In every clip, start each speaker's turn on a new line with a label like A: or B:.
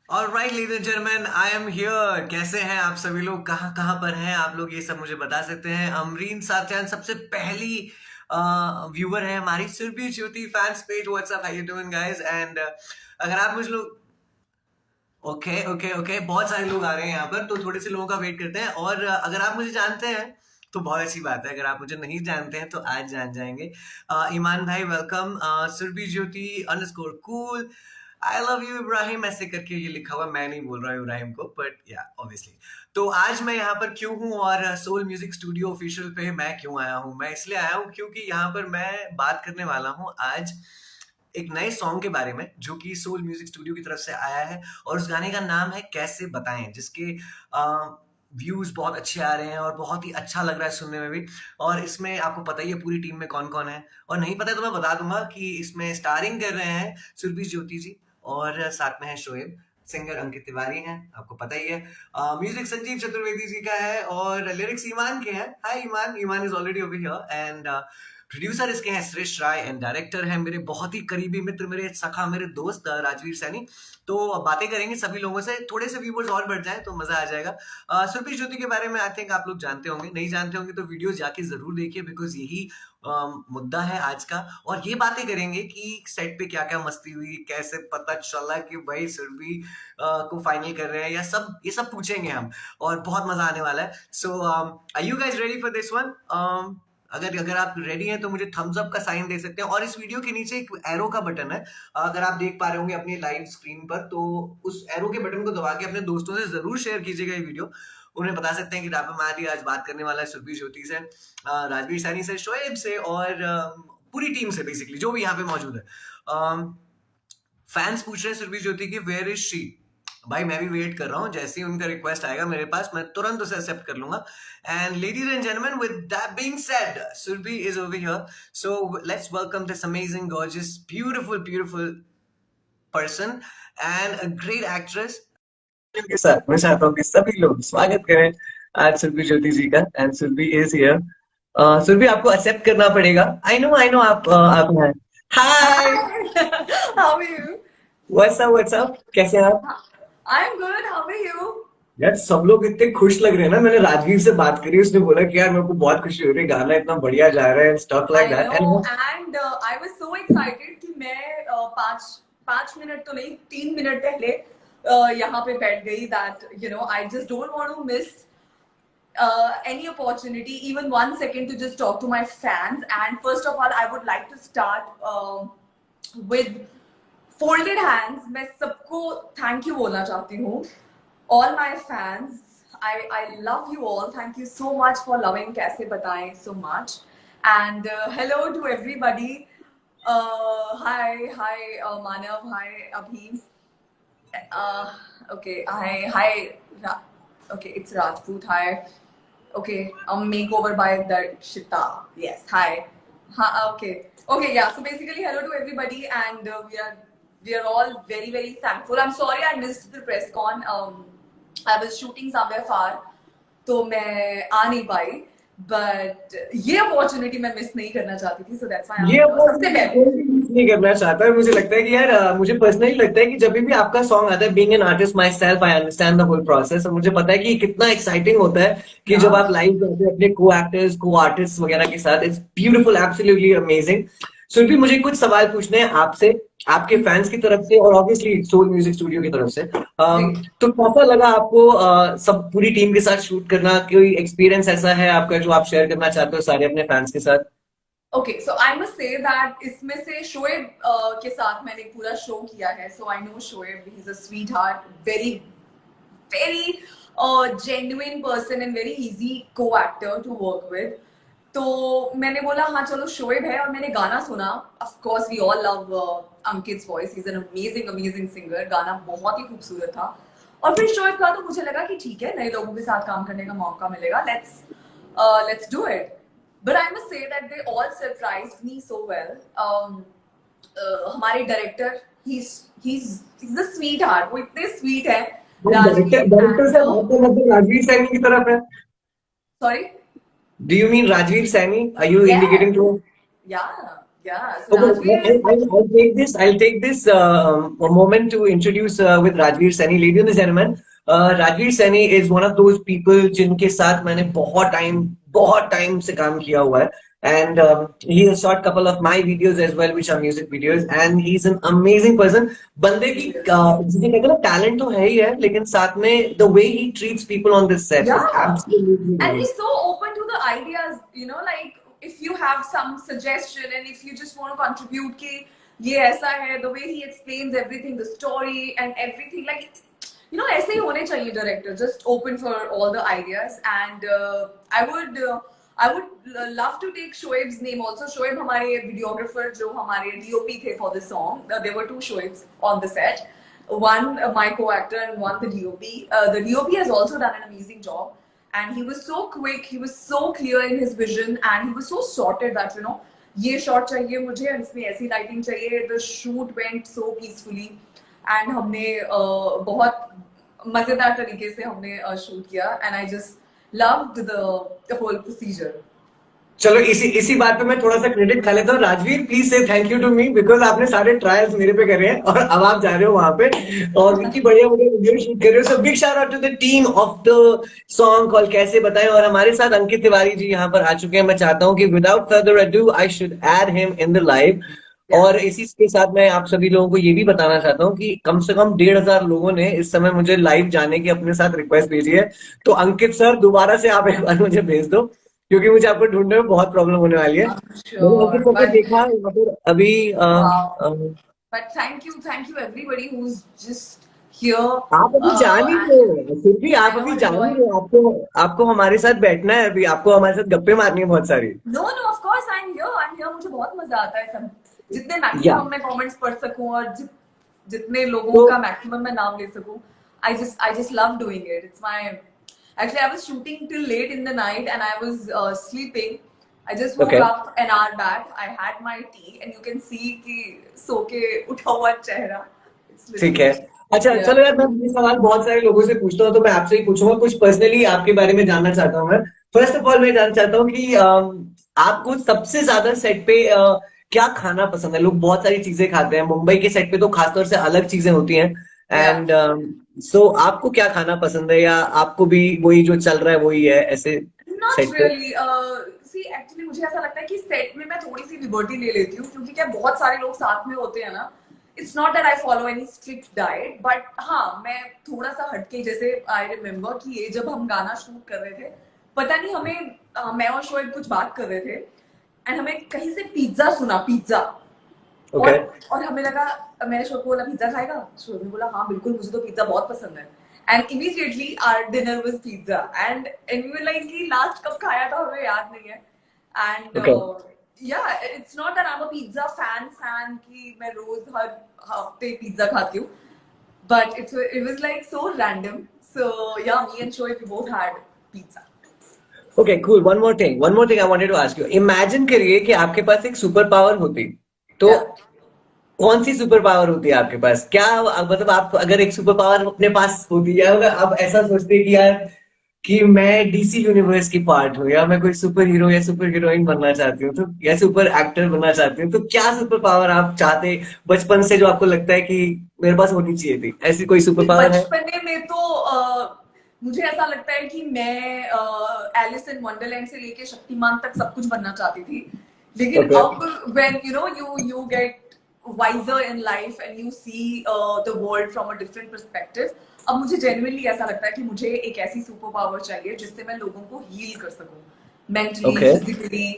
A: Alright ladies and gentleman, I am here. कैसे हैं आप सभी लोग? कहाँ कहाँ पर हैं आप लोग? ये सब मुझे बता सकते हैं। अमरीन साथियान सबसे पहली व्यूअर है हमारी Surabhi Jyoti fans page. What's up, how you doing guys? And अगर आप मुझे लोग ओके ओके ओके, बहुत सारे लोग आ रहे हैं यहाँ पर, तो थोड़े से लोगों का वेट करते हैं। और अगर आप मुझे जानते हैं तो बहुत अच्छी बात है, अगर आप मुझे नहीं जानते हैं तो आज जान जाएंगे। ईमान भाई welcome. Surabhi Jyoti underscore cool, I love you Ibrahim, ऐसे करके ये लिखा हुआ। मैं नहीं बोल रहा हूँ इब्राहिम को, बट या ऑब्वियसली। तो आज मैं यहाँ पर क्यों हूँ और सोल म्यूजिक स्टूडियो ऑफिशियल पे मैं क्यों आया हूँ? मैं इसलिए आया हूँ क्योंकि यहाँ पर मैं बात करने वाला हूँ आज एक नए सॉन्ग के बारे में, जो कि सोल म्यूजिक स्टूडियो की तरफ से आया है। और उस गाने का नाम है कैसे बताएं, जिसके व्यूज बहुत अच्छे आ रहे हैं और बहुत ही अच्छा लग रहा है सुनने में भी। और इसमें आपको पता ही है पूरी टीम में कौन कौन है, और नहीं पता है तो मैं बता दूंगा कि इसमें स्टारिंग कर रहे हैं सुरभि ज्योति जी, और साथ में है शोएब, सिंगर अंकित तिवारी हैं, आपको पता ही है। म्यूजिक संजीव चतुर्वेदी जी का है, और लिरिक्स ईमान के हैं। Hi Iman, Iman is already over here. And producer इसके हैं श्रेष्ठ राय, एंड डायरेक्टर है मेरे बहुत ही करीबी मित्र, मेरे सखा, मेरे दोस्त राजवीर सैनी। तो बातें करेंगे सभी लोगों से, थोड़े से व्यूवर्स और बढ़ जाए तो मजा आ जाएगा। सुरभि ज्योति के बारे में आई थिंक आप लोग जानते होंगे, नहीं जानते होंगे तो वीडियो जाके जरूर देखिए, बिकॉज यही मुद्दा है आज का। और ये बातें करेंगे कि सेट पे क्या क्या मस्ती हुई, कैसे पता चला कि भाई सुरभि को फाइनल कर रहे हैं, या सब ये सब पूछेंगे हम, और बहुत मजा आने वाला है। So are you guys ready for this one? अगर अगर आप रेडी हैं तो मुझे थम्स अप का साइन दे सकते हैं। और इस वीडियो के नीचे एक एरो का बटन है, अगर आप देख पा रहे होंगे अपनी लाइव स्क्रीन पर, तो उस एरो के बटन को दबा के अपने दोस्तों से जरूर शेयर कीजिएगा ये वीडियो। उन्हें बता सकते हैं कि रापा मारी आज बात करने वाला है सुरभि ज्योति से, राजवीर सैनी से, शोएब से, और पूरी टीम से, बेसिकली जो भी यहाँ पे मौजूद है। फैंस पूछ रहे हैं सुरभि ज्योति की वेयर इज शी। भाई मैं भी वेट कर रहा हूँ, जैसे ही उनका रिक्वेस्ट आएगा मेरे पास मैं तुरंत उसे एक्सेप्ट कर लूंगा। And ladies and gentleman, with that being said, Surabhi is over here. So let's welcome this amazing gorgeous beautiful beautiful person and a great actress के साथ मैं चाहता हूँ कि सभी लोग स्वागत करें आज सुरभि ज्योति जी का। And Surabhi is here. Surabhi आपको एक्सेप्ट करना पड़ेगा। आई नो आप हैं। Hi,
B: Hi, how are you?
A: What's up, कैसे हैं आप?
B: I'm good. How are you?
A: यार सब लोग इतने खुश लग रहे हैं ना। मैंने राजवीर से बात करी, उसने बोला कि यार मेरे को बहुत खुशी हो रही है, गाना इतना बढ़िया जा रहा है, stuff like
B: I
A: that.
B: know,
A: and
B: and I was so excited कि मैं पाँच पाँच मिनट तो नहीं 3 मिनट पहले यहाँ पे बैठ गई that I just don't want to miss any opportunity, even 1 second to just talk to my fans. And first of all, I would like to start with folded hands. मैं सबको thank you बोलना चाहती हूँ. All my fans, I love you all. Thank you so much for loving कैसे बताएं so much. And hello to everybody. Hi, Manav. Hi, Abhi. Uh, okay, okay, it's Rajput. Hi. Okay, makeover by Darshita. Yes, hi. Okay, yeah. So basically, hello to everybody, and we are all very very thankful. I'm sorry I missed the press con. I was shooting somewhere far, तो मैं आ नहीं पाई. But ये opportunity मैं miss नहीं करना चाहती थी, so that's why I'm
A: ये
B: here. सबसे
A: अपॉर्चुनिटी
B: पहले.
A: कोई भी मिस नहीं करना चाहता है। मुझे लगता है कि यार मुझे पर्सनली लगता है कि जब भी आपका सॉन्ग आता है, being an artist myself I understand the whole process, और मुझे पता है कि कितना एक्साइटिंग होता है कि जब
B: Yeah.
A: आप लाइव जाते हैं अपने को एक्टर्स को आर्टिस्ट वगैरह के साथ। It's beautiful, absolutely amazing. Surabhi, मुझे कुछ सवाल पूछने हैं आपसे, आपके फैंस की तरफ से, और ऑब्वियसली सोल म्यूजिक स्टूडियो की तरफ से।
B: Great.
A: तो कैसा लगा आपको सब पूरी टीम के साथ शूट करना? कोई एक्सपीरियंस ऐसा है आपका जो आप शेयर करना चाहते हो सारे अपने फैंस के साथ?
B: Okay, so I must say that इसमें से शोएब के साथ मैंने पूरा शो किया है. So I know Shoaib, he's a sweetheart, very very genuine person and very easy co-actor to work with. तो मैंने बोला हाँ चलो शोएब है, और मैंने गाना सुना. Of course we all love Ankit's voice. He's an amazing singer. गाना बहुत ही खूबसूरत था. और फिर शोएब था तो मुझे लगा कि ठीक है, नए लोगों के साथ काम करने का मौका मिलेगा. Let's do it. But I must say that they all surprised me so well. हमारे डायरेक्टर, he's the sweetheart. वो इतने sweet है,
A: डायरेक्टर
B: राजवीर.
A: डायरेक्टर
B: And
A: से आपका मतलब राजवीर सैनी की तरफ है?
B: sorry.
A: Do you mean Rajveer Saini? Are you indicating
B: Yes.
A: Too?
B: Yeah. Yeah, so
A: Okay,
B: Rajveer is.
A: I'll take this a moment to introduce with Rajveer Saini. Ladies and gentlemen, Rajveer Saini is one of those people जिनके साथ मैंने बहुत time से काम किया हुआ है. And he has shot couple of my videos as well, which are music videos. And he's an amazing person. बंदे की जिसे कहते हैं ना talent तो है ही है, लेकिन साथ में the way he treats people on this set is
B: Yeah.
A: absolutely
B: And
A: nice.
B: he's so open to the ideas, like if you have some suggestion and if you just want to contribute कि ये ऐसा है, the way he explains everything, the story and everything, like ऐसे ही होने चाहिए director, just open for all the ideas. And I would love to take Shoaib's name also. Shoaib हमारे videographer जो हमारे DOP थे for the song. There were two Shoaibs on the set. One my co-actor and one the DOP. The DOP has also done an amazing job, and he was so quick, he was so clear in his vision, and he was so sorted that ये shot चाहिए मुझे and इसमें ऐसी lighting चाहिए. The shoot went so peacefully, and हमने बहुत मजेदार तरीके से हमने shoot किया, and I just loved the whole procedure.
A: चलो इसी बात पे मैं थोड़ा सा क्रेडिट खा लेता हूँ. Rajveer, please say thank you to me because आपने सारे ट्रायल्स मेरे पे करे हैं और अब आप जा रहे हो वहां पे और इतनी बढ़िया बढ़िया वीडियो शूट कर रहे हो. So big shout out to the team of the song call कैसे बताएं. और हमारे साथ अंकित तिवारी जी यहाँ पर आ चुके हैं. मैं चाहता हूँ कि without further ado I should add him in the live. और इसी के साथ मैं आप सभी लोगों को ये भी बताना चाहता हूँ कि कम से कम 1,500 लोगों ने इस समय मुझे लाइव जाने की अपने साथ रिक्वेस्ट भेजी है. तो अंकित सर, दोबारा से आप एक बार मुझे भेज दो क्योंकि मुझे आपको ढूंढने में बहुत प्रॉब्लम होने वाली है.
B: I'm
A: मैंने अंकित
B: sure,
A: सर को
B: but
A: देखा यहाँ पर अभी.
B: wow.
A: A,
B: But thank you everybody who's just here.
A: आप अभी जान ही
B: And
A: रहे, फिर भी आप
B: I know,
A: अभी
B: I
A: जान
B: know.
A: ही रहे. आपको हमारे साथ बैठना है. अभी आपको हमारे साथ गप्पे मारनी है बहुत सारी.
B: No, of course I'm here. मुझे बहुत मजा आता है सब. जितने
A: या
B: मैक्सिमम मैं कमेंट्स पढ़ सकूं और जितने लोगों
A: तो
B: का मैक्सिमम मैं नाम ले सकूं. I just love doing it. It's my Actually, I was shooting till late in the night and I was sleeping. I just woke
A: okay,
B: up an hour back. I had my tea and you can see कि सो के उठा हुआ चेहरा. It's
A: ठीक है.
B: literally,
A: अच्छा
B: yeah.
A: चलो यार, मैं ये सवाल बहुत सारे लोगों से पूछता हूँ तो मैं आपसे ही पूछूंगा. कुछ पर्सनली आपके बारे में जानना चाहता हूँ मैं. फर्स्ट ऑफ ऑल मैं जानना चाहता हूँ कि आपको सबसे ज्यादा सेट पे क्या खाना पसंद है. लोग बहुत सारी चीजें खाते हैं. मुंबई के सेट पे तो खासतौर से अलग चीजें होती हैं.
B: Yeah.
A: एंड सो आपको क्या खाना पसंद है या आपको भी वही जो चल रहा है वही है ऐसे
B: Not
A: सेट पे.
B: really. See, actually मुझे ऐसा लगता है कि सेट में मैं थोड़ी सी लिबर्टी ले लेती हूँ क्योंकि क्या बहुत सारे लोग साथ में होते हैं ना. It's not that I follow any strict diet, but हाँ मैं थोड़ा सा हटके, जैसे I remember कि ये जब हम गाना शूट कर रहे थे, पता नहीं हमें मैं और शोएब कुछ बात कर रहे थे एंड हमें कहीं से पिज्जा सुना, पिज्जा.
A: ओके,
B: और हमें लगा, मैंने शोएब को बोला पिज्जा खाएगा. शोएब ने बोला हाँ बिल्कुल, मुझे तो पिज्जा बहुत पसंद है. And immediately our dinner was pizza. And we were like कि last कब खाया था हमें याद नहीं है. And
A: okay.
B: yeah, it's not that I'm a pizza fan कि मैं रोज हर हफ्ते पिज्जा खाती हूँ. But it was like so random. So yeah, me and Shoaib, we both had pizza.
A: Okay, cool. One more thing I wanted to ask you. Imagine करिए कि आपके पास एक super power होती, तो
B: Yeah.
A: कौन सी सुपर पावर होती है आपके पास. क्या मतलब आप अगर एक सुपर पावर अपने पास होती है, अगर आप ऐसा सोचते कि यार कि मैं डीसी यूनिवर्स की पार्ट हूँ या मैं कोई सुपर हीरो या सुपर हीरोइन बनना चाहती हूँ तो या सुपर एक्टर बनना चाहती हूँ, तो क्या सुपर पावर आप चाहते बचपन से जो आपको लगता है कि मेरे पास होनी चाहिए थी, ऐसी कोई सुपर पावर है.
B: बचपने में तो मुझे ऐसा लगता है कि मैं एलिस इन वंडरलैंड से लेके शक्तिमान तक सब कुछ बनना चाहती थी. लेकिन
A: ओके,
B: अब when you get wiser in life and you see the world from a different perspective, अब मुझे genuinely ऐसा लगता है कि मुझे एक ऐसी सुपर पावर चाहिए जिससे मैं लोगों को हील कर सकूं, mentally,
A: okay.
B: physically.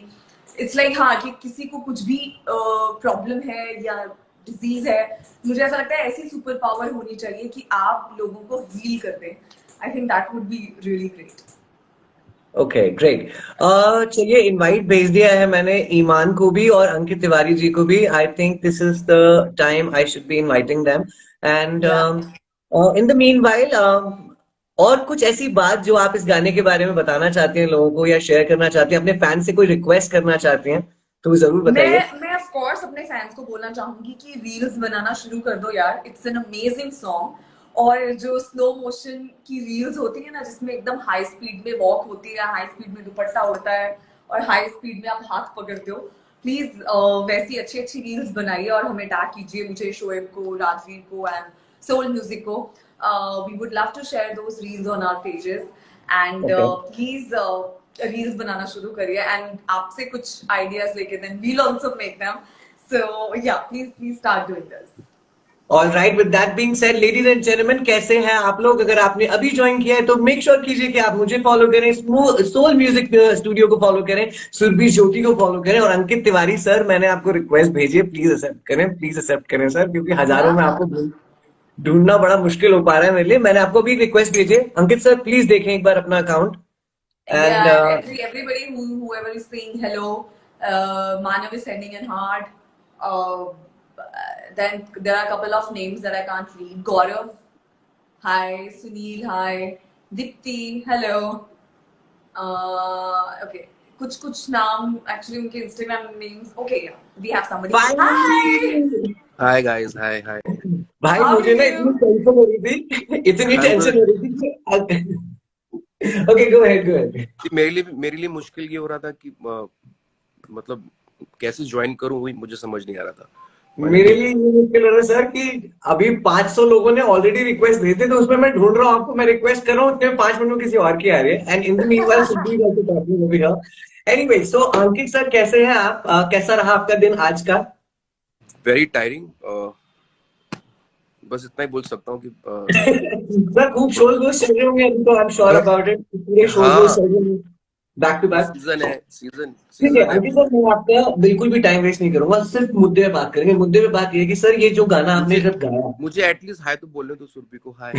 B: It's like हाँ कि किसी को कुछ भी प्रॉब्लम है या डिजीज है, मुझे ऐसा लगता है ऐसी सुपर पावर होनी चाहिए कि आप लोगों को हील कर दें. I think that would be really great.
A: Okay, great. चलिए, इनवाइट भेज दिया है मैंने ईमान को भी और अंकित तिवारी जी को भी. I think this is the time I should be inviting them. And
B: या
A: इन द मीनवाइल, और कुछ ऐसी बात जो आप इस गाने के बारे में बताना चाहती हैं लोगों को या शेयर करना चाहती हैं, अपने फैन से कोई रिक्वेस्ट करना चाहती हैं तो जरूर बताइए.
B: मैं ऑफ कोर्स अपने फैंस को बोलना चाहूंगी कि रील्स बनाना शुरू कर दो यार. It's an amazing song. और जो स्लो मोशन की रील्स होती है ना, जिसमें एकदम हाई स्पीड में वॉक होती है, हाई स्पीड में दुपट्टा उड़ता है और हाई स्पीड में आप हाथ पकड़ते हो, प्लीज वैसी अच्छी अच्छी रील्स बनाइए और हमें टैग कीजिए, मुझे, शोएब को, राजवीर को एंड सोल म्यूजिक को. We would love to share those reels on our pages and
A: okay
B: please reels बनाना शुरू करिए एंड आपसे कुछ आइडियाज लेके then we'll also make them. So yeah please start doing this.
A: All right, with that being said ladies and gentlemen, कैसे हैं आप लोग? अगर आपने अभी ज्वाइन किया है तो मेक श्योर कीजिए कि आप मुझे फॉलो करें, सोल म्यूजिक स्टूडियो को फॉलो करें, सुरभि ज्योति को फॉलो करें, और अंकित तिवारी सर, मैंने आपको रिक्वेस्ट भेजी है, प्लीज एक्सेप्ट करें सर, क्योंकि हजारों में आपको ढूंढना बड़ा मुश्किल हो पा रहा है मेरे लिए. मैंने आपको भी रिक्वेस्ट भेजी है. अंकित सर प्लीज देखें एक बार अपना account. And
B: Yeah, and everybody whoever is saying hello, Manav is sending an heart. Uh, then there are a couple of names that I can't read. Gaurav, hi. Sunil, hi. Dipti, hello. Okay. कुछ नाम actually उनके Instagram names. Okay, yeah. We have somebody. Hi.
C: Hi guys, hi hi.
A: भाई
B: How
A: मुझे
B: are
A: ना
B: you?
A: इतनी tension हो रही थी, इतनी
C: I'm
A: टेंशन हो
C: good.
A: रही थी. Okay, go ahead, go ahead.
C: मेरे लिए मुश्किल ये हो रहा था कि मतलब कैसे ज्वाइन करूं, वही मुझे समझ नहीं आ रहा था.
A: मेरे लिए ये मुश्किल हो रहा है सर कि अभी 500 लोगों ने ऑलरेडी रिक्वेस्ट भेजे, तो उसमें मैं ढूंढ रहा हूँ आपको, मैं रिक्वेस्ट कर रहा हूँ, उसमें 5 मिनट में किसी और की आ रही है. And in the meanwhile Sudhir also talking over here. Anyway, so Ankit sir कैसे हैं आप? कैसा रहा आपका दिन आज का?
C: Very tiring. बस इतना ही बोल सकता हूँ कि
A: सर खूब शोज वोज चल रहे होंगे अभी तो, I am sure about it, पूरे शोज वोज
C: हाँ,
A: चल रहे हैं बैक टू
C: ये
A: बैक.
C: सीजन है, सीजन
A: ठीक है
C: सीजन है.
A: अंकित सर, मैं आपका बिल्कुल भी टाइम वेस्ट नहीं करूंगा, सिर्फ मुद्दे पे बात करेंगे. मुद्दे पे बात ये है कि सर ये जो गाना आपने
C: मुझे
A: जब गाया,
C: मुझे एटलीस्ट हाय तो बोलने दो सुरभि को. हाय.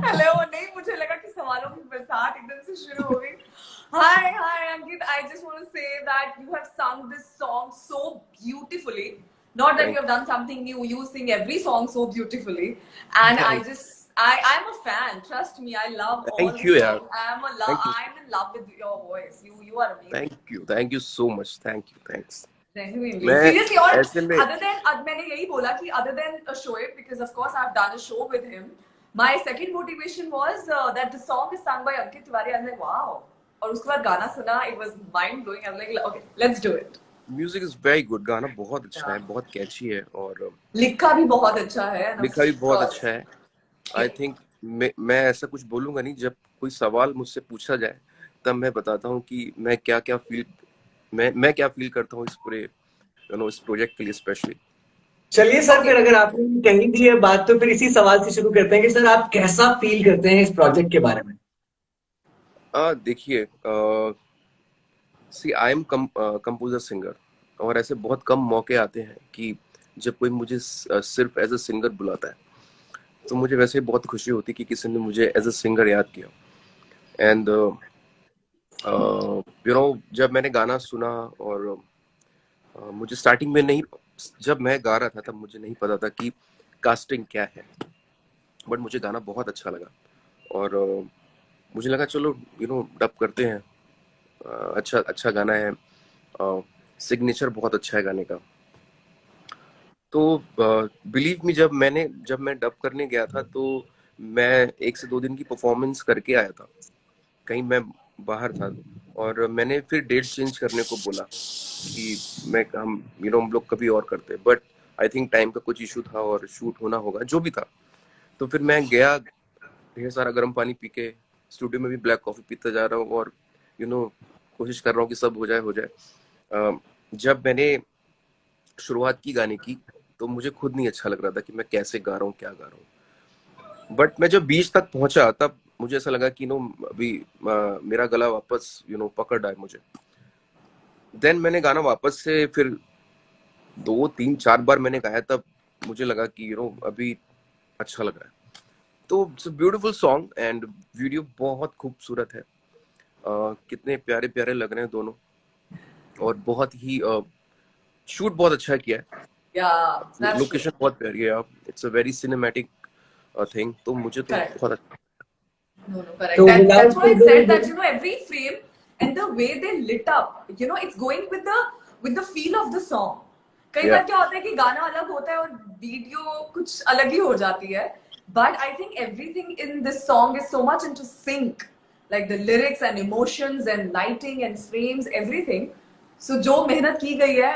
B: हेलो. नहीं, मुझे लगा कि सवालों की बरसात एकदम से शुरू हो गई. Hi, Ankit. I just want to say that you have sung this song so beautifully. Not that you
C: thank
B: have done something new. You sing every song so beautifully, and
C: thank
B: I'm a fan. Trust me, I love all
C: thank
B: the
C: you यार.
B: songs.
C: Thank you.
B: I'm in love with your voice. You are amazing.
C: Thank you so much. Thanks.
B: Genuinely,
C: मैं
B: seriously. और
C: ऐसे में
B: other than मैंने यही बोला कि other than Shoaib, because of course I've done a show with him. My second motivation was that the song is sung by Ankit Tiwari. I was like, wow. और उसके बाद गाना सुना, it was mind blowing. I was like, okay, let's do it.
C: Music is very good. गाना बहुत अच्छा है, बहुत कैची है, और
B: लिखा भी बहुत अच्छा है. and
C: लिखा भी
B: of
C: बहुत
B: course,
C: अच्छा है. आई थिंक मैं ऐसा कुछ बोलूंगा नहीं. जब कोई सवाल मुझसे पूछा जाए तब मैं बताता हूँ कि मैं क्या फील करता हूँ इस पूरे इस प्रोजेक्ट के लिए स्पेशली.
A: चलिए सर,
B: Okay.
A: फिर अगर आपने कही दी है बात तो फिर इसी सवाल से शुरू करते हैं कि सर आप कैसा फील करते हैं इस प्रोजेक्ट के बारे में?
C: देखिए, सी आई एम कंपोजर सिंगर, और ऐसे बहुत कम मौके आते हैं कि जब कोई मुझे सिर्फ एज अ सिंगर बुलाता है. तो मुझे वैसे बहुत खुशी होती कि किसी ने मुझे एज अ सिंगर याद किया. एंड जब मैंने गाना सुना, और मुझे स्टार्टिंग में नहीं, जब मैं गा रहा था तब मुझे नहीं पता था कि कास्टिंग क्या है, बट मुझे गाना बहुत अच्छा लगा. और मुझे लगा चलो डब करते हैं. अच्छा अच्छा गाना है, सिग्नेचर बहुत अच्छा है गाने का. तो बिलीव मी, जब मैं डब करने गया था तो मैं 1 से 2 दिन की परफॉर्मेंस करके आया था. कहीं मैं बाहर था, और मैंने फिर डेट चेंज करने को बोला कि हम लोग कभी और करते हैं, बट आई थिंक टाइम का कुछ इशू था और शूट होना होगा, जो भी था. तो फिर मैं गया, ढेर सारा गर्म पानी पी के स्टूडियो में भी ब्लैक कॉफी पीता जा रहा हूँ, और कोशिश कर रहा हूँ कि सब हो जाए. जब मैंने शुरुआत की गाने की, तो मुझे खुद नहीं अच्छा लग रहा था कि मैं कैसे गा रहा हूँ, क्या गा रहा हूँ. बट मैं जब बीच तक पहुंचा तब मुझे ऐसा लगा कि अभी मेरा गला वापस पकड़ रहा है मुझे. देन मैंने गाना वापस से फिर 2 3 4 बार मैंने गाया, तब मुझे लगा कि अभी अच्छा लग रहा है. तो it's a beautiful song, and video बहुत खूबसूरत है. कितने प्यारे प्यारे लग रहे हैं दोनों, और बहुत ही शूट बहुत अच्छा किया है.
B: yeah, that's true.
C: लोकेशन बहुत प्यारी है. It's a very cinematic thing. तो मुझे तो
B: Correct.
C: बहुत अच्छा.
B: No, correct.
A: तो
B: That's
A: without
B: that's what I
A: further
B: said.
A: Ado,
B: That every frame and the way they lit up, it's going with the feel of the song. कई
C: Yeah.
B: बार क्या होता है कि गाना अलग होता है और वीडियो कुछ अलग ही हो जाती है. But I think everything in this song is so much into sync, like the lyrics and emotions and lighting and frames, everything. So जो मेहनत की गई है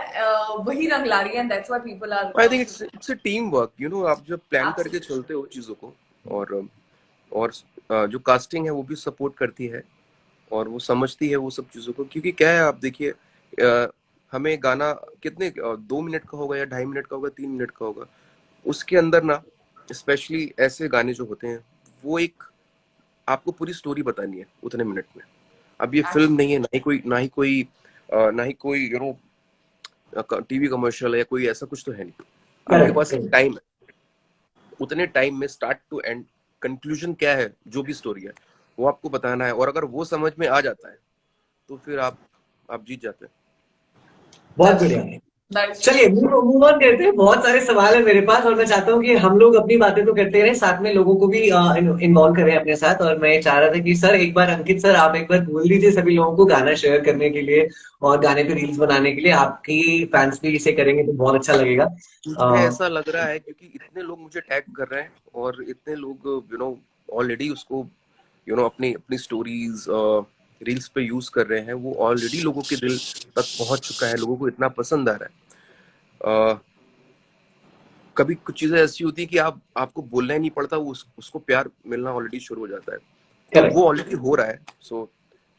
B: वही रंग ला रही है, and that's why people are
C: I think it's a team work, you know, आप जब प्लान करके
B: absolutely.
C: चलते हो चीजों को, और जो कास्टिंग है वो भी सपोर्ट करती है और वो समझती है वो सब चीजों को, क्योंकि क्या है, आप देखिए, हमें गाना कितने 2 मिनट का होगा या 2.5 मिनट का होगा, 3 मिनट का होगा, उसके अंदर ना स्पेशली ऐसे गाने जो होते हैं वो एक आपको पूरी स्टोरी बतानी है उतने मिनट में। अब ये फिल्म नहीं है, ना ही कोई यू नो टीवी कमर्शियल है या कोई ऐसा कुछ तो है नहीं। आपके पास एक टाइम है, उतने टाइम में स्टार्ट टू एंड कंक्लूजन क्या है, जो भी स्टोरी है वो आपको बताना है, और अगर वो समझ में आ जाता है तो फिर आप जीत जाते हैं।
D: बहुत
B: That's
D: बढ़िया।
B: true. That's true.
D: चलिए मूव ऑन करते हैं, बहुत सारे सवाल है मेरे पास और मैं चाहता हूँ कि हम लोग अपनी बातें तो करते रहे, साथ में लोगों को भी इन्वॉल्व करें अपने साथ। और मैं चाह रहा था कि सर एक बार, अंकित सर आप एक बार बोल दीजिए सभी लोगों को गाना शेयर करने के लिए और गाने पे रील्स बनाने के लिए, आपकी फैंस भी इसे करेंगे तो बहुत अच्छा लगेगा।
C: मुझे ऐसा लग रहा है क्योंकि इतने लोग मुझे टैग कर रहे हैं और इतने लोग ऑलरेडी उसको अपनी अपनी स्टोरीज रील्स पे यूज कर रहे हैं, वो ऑलरेडी लोगों के दिल तक पहुंच चुका है, लोगों को इतना पसंद आ रहा है। कभी कुछ चीजें ऐसी होती है कि आपको बोलना ही नहीं पड़ता, उसको प्यार मिलना ऑलरेडी शुरू हो जाता है, तो वो ऑलरेडी हो रहा है। So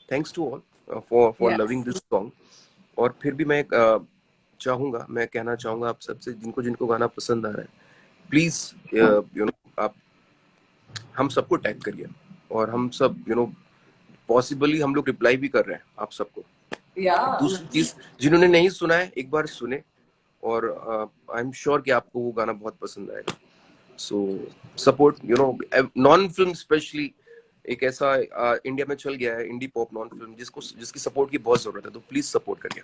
C: thanks to all for
B: Yes.
C: Loving this song. और फिर भी मैं मैं कहना चाहूंगा आप सबसे, जिनको जिनको गाना पसंद आ रहा है, प्लीज आप हम सबको टैग करिए, और हम सब पॉसिबली हम लोग रिप्लाई भी कर रहे हैं आप सबको।
B: Yeah.
C: दूसरी चीज, जिन्होंने नहीं सुना है एक बार सुने, और आई एम श्योर कि आपको वो गाना बहुत पसंद आएगा। सो सपोर्ट, नॉन फिल्म स्पेशली एक ऐसा इंडिया में चल गया है, इंडी पॉप नॉन फिल्म, जिसकी सपोर्ट की बहुत जरूरत है, तो प्लीज सपोर्ट करिए।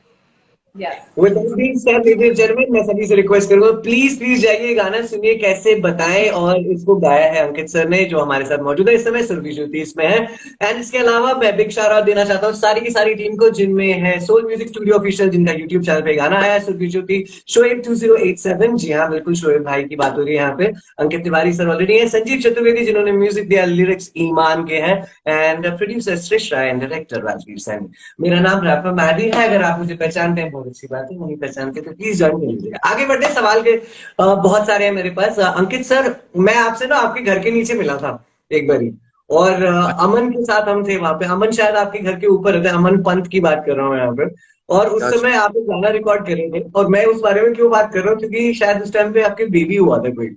B: Yes.
D: With that being said, ladies and gentlemen, मैं सभी से रिक्वेस्ट करूंगा प्लीज जाइए गाना सुनिए, कैसे बताएं, और इसको गाया है अंकित सर ने जो हमारे साथ मौजूद है इस समय, सुरभि ज्योति इसमें है। एंड इसके अलावा मैं बिग शाउट आउट देना चाहता हूँ सारी की सारी टीम को, जिनमें है सोल म्यूजिक स्टूडियो ऑफिशियल, जिनका यूट्यूब चैनल पे गाना आया है, सुरभि ज्योति, शोएब 2087, जी हाँ बिल्कुल शोएब भाई की बात हो रही है यहाँ पे, अंकित तिवारी सर ऑलरेडी है, संजीव चतुर्वेदी जिन्होंने म्यूजिक दिया, लिरिक्स ईमान के हैं, एंड प्रोड्यूसर श्रेष्ठ राय एंड डायरेक्टर राजवीर सैनी। मेरा नाम रैपर मैडी है, अगर आप मुझे पहचानते हैं बहुत अच्छी बात है, नहीं पहचानते तो प्लीज ज्वाइन कर लीजिएगा। आगे बढ़ते हैं, सवाल के बहुत सारे हैं मेरे पास। अंकित सर, मैं आपसे ना आपके घर के नीचे मिला था एक बारी, और अमन के साथ हम थे वहां पे। अमन शायद आपके घर के ऊपर रहते हैं, अमन पंत की बात कर रहा हूँ यहाँ पे। और उस समय आप एक गाना रिकॉर्ड कर रहे थे, और मैं उस बारे में क्यों बात कर रहा हूँ, क्योंकि शायद उस टाइम पे आपके बेबी हुआ था कोई,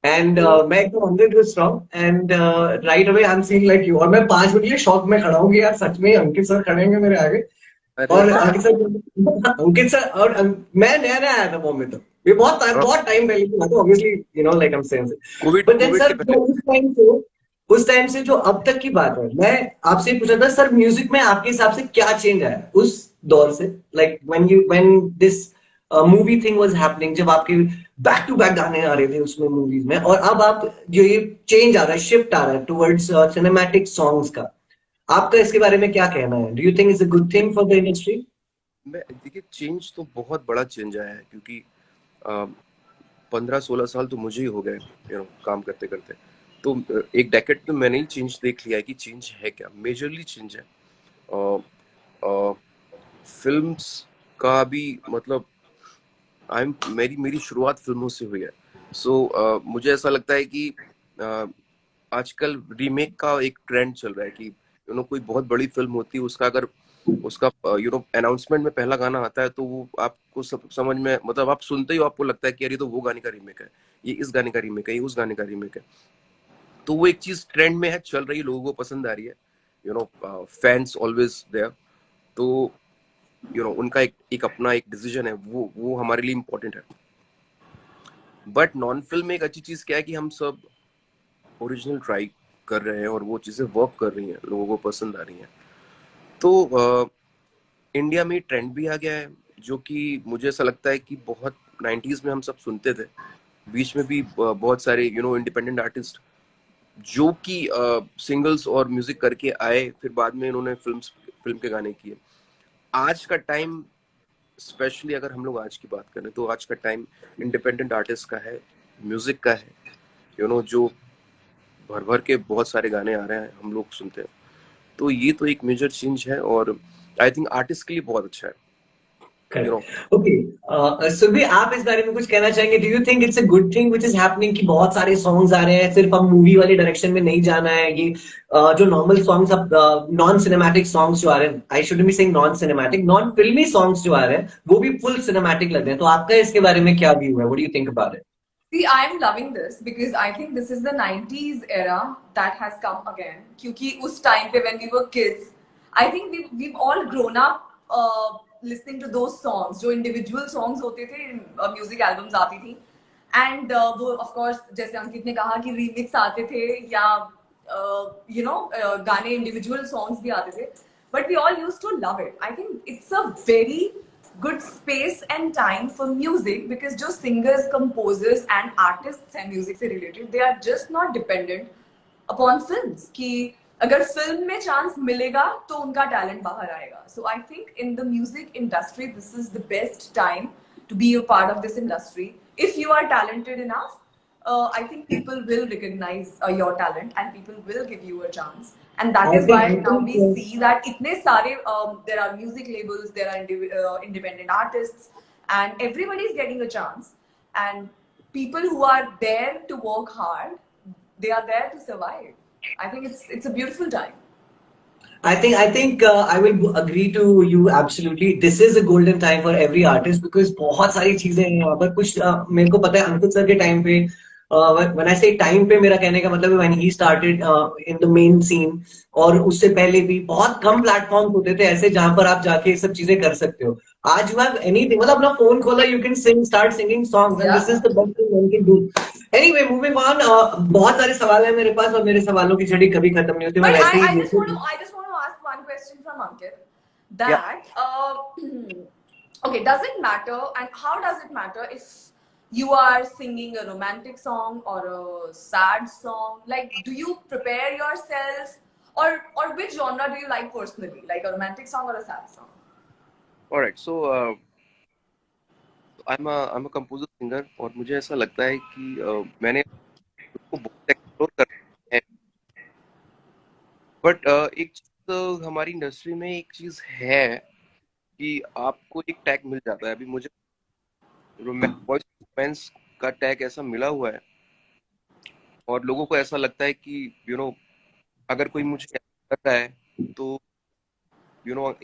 D: एंड मैं एकदम 100 strong, and right away I am seeing like you, और मैं 5 मिनट के लिए शॉक में खड़ा हूँ कि यार सच में अंकित सर खड़े हैं मेरे आगे। और अंकित सर और मैं नया नया आया था बॉम्बे, तो ये बहुत टाइम पहले की बात है, obviously like I am saying, but then sir उस टाइम से जो अब तक की बात है, मैं आपसे पूछा था सर, म्यूजिक में आपके हिसाब से क्या चेंज आया उस दौर से, like when this movie thing was happening, जब आपके बैक टू बैक गाने आ रहे थे उसमें मूवीज में, और अब आप जो ये चेंज आ रहा है, शिफ्ट आ रहा है टुवर्ड्स सिनेमैटिक सॉन्ग्स का, आपका इसके बारे में क्या कहना है? Do you think it's a good thing for the industry?
C: मैं देखिए, चेंज तो बहुत बड़ा चेंज आया है, क्योंकि 15-16 साल तो मुझे ही हो गए काम करते करते, तो एक डेकेड तो मैंने ही चेंज देख लिया है कि चेंज है क्या, मेजरली चेंज है। फिल्म्स का भी मतलब मेरी शुरुआत फिल्मों से हुई है। सो मुझे ऐसा लगता है कि आजकल रीमेक का एक ट्रेंड चल रहा है कि कोई बहुत बड़ी फिल्म होती है, उसका अनाउंसमेंट में पहला गाना आता है, तो वो आपको समझ में, मतलब आप सुनते ही आपको लगता है कि यार ये तो वो गाने का रीमेक है, ये इस गाने का रीमेक है, ये उस गाने का रीमेक है। तो वो एक चीज ट्रेंड में है, चल रही है, लोगों को पसंद आ रही है, फैंस ऑलवेज देयर। तो उनका एक अपना एक डिसीजन है, वो हमारे लिए इम्पोर्टेंट है। बट नॉन फिल्म में एक अच्छी चीज क्या है कि हम सब ओरिजिनल ट्राई कर रहे हैं, और वो चीजें वर्क कर रही हैं, लोगों को पसंद आ रही हैं। तो इंडिया में ट्रेंड भी आ गया है, जो कि मुझे ऐसा लगता है कि बहुत 90s में हम सब सुनते थे, बीच में भी बहुत सारे इंडिपेंडेंट आर्टिस्ट जो कि सिंगल्स और म्यूजिक करके आए, फिर बाद में इन्होंने फिल्म के गाने किए। आज का टाइम, स्पेशली अगर हम लोग आज की बात करें, तो आज का टाइम इंडिपेंडेंट आर्टिस्ट का है, म्यूजिक का है, जो भर भर के बहुत सारे गाने आ रहे हैं, हम लोग सुनते हैं। तो ये तो एक मेजर चेंज है, और आई थिंक आर्टिस्ट के लिए बहुत अच्छा है। You know.
D: Correct. Okay, Surabhi, आप इस बारे में कुछ कहना चाहेंगे? Do you think it's a good thing which is happening कि बहुत सारे सॉन्ग्स आ रहे हैं, सिर्फ हम मूवी वाले डायरेक्शन में नहीं जाना है? ये जो नॉर्मल सॉन्ग्स, अब नॉन सिनेमैटिक सॉन्ग्स जो आ रहे हैं, I should be saying non cinematic, non फिल्मी सॉन्ग्स जो आ रहे हैं, वो भी फुल सिनेमैटिक लग रहे हैं। तो आपका इसके बारे में क्या व्यू है? What do you think about it?
B: See, I'm loving this because I think this is the 90s era that has come again. क्योंकि उस time पे when we were kids, I think we've all grown up listening to those songs. जो individual songs होते थे, music albums आती थी, and वो of course जैसे अंकित ने कहा कि remix आते थे या गाने individual songs भी आते थे, but we all used to love it. I think it's a very good space and time for music because जो singers, composers and artists हैं music से related, they are just not dependent upon films कि अगर film में chance मिलेगा तो उनका talent बाहर आएगा. So I think in the music industry this is the best time to be a part of this industry. If you are talented enough, I think people will recognize your talent and people will give you a chance. And that is why now we see that itne sare there are music labels, there are independent artists, and everybody is getting a chance. And people who are there to work hard, they are there to survive. I think it's a beautiful time.
D: I think I will agree to you absolutely. This is a golden time for every artist because बहुत सारी चीजें हैं यहाँ पर। कुछ मेरे को पता है अंकुर सर के टाइम पे, when I say टाइम पे, मेरा कहने का मतलब है when he started in the main scene, और उससे पहले भी बहुत कम प्लेटफॉर्म होते थे ऐसे जहां पर आप जाके सब चीजें कर सकते हो। आज you have anything, मतलब अपना फोन खोला, you can start singing songs, and this is the best thing one can do. Anyway, moving on. बहुत सारे सवाल हैं मेरे पास और मेरे सवालों की झड़ी कभी खत्म नहीं होती। मैं
B: But
D: वैसे
B: I
D: he
B: just want to ask one question from Ankit. That okay, does it matter, and how does it matter if you are singing a romantic song or a sad song? Like, do you prepare yourself, or which genre do you like personally, like a romantic song or a sad song?
C: Alright, so I am a composer singer, और मुझे ऐसा लगता है कि मैंने उसको बहुत explore कर है। बट एक चीज हमारी इंडस्ट्री में एक चीज है कि आपको एक टैग मिल जाता है। अभी मुझे वॉइस रोमांस का टैग ऐसा मिला हुआ है, और लोगों को ऐसा लगता है कि अगर कोई मुझे कर रहा है तो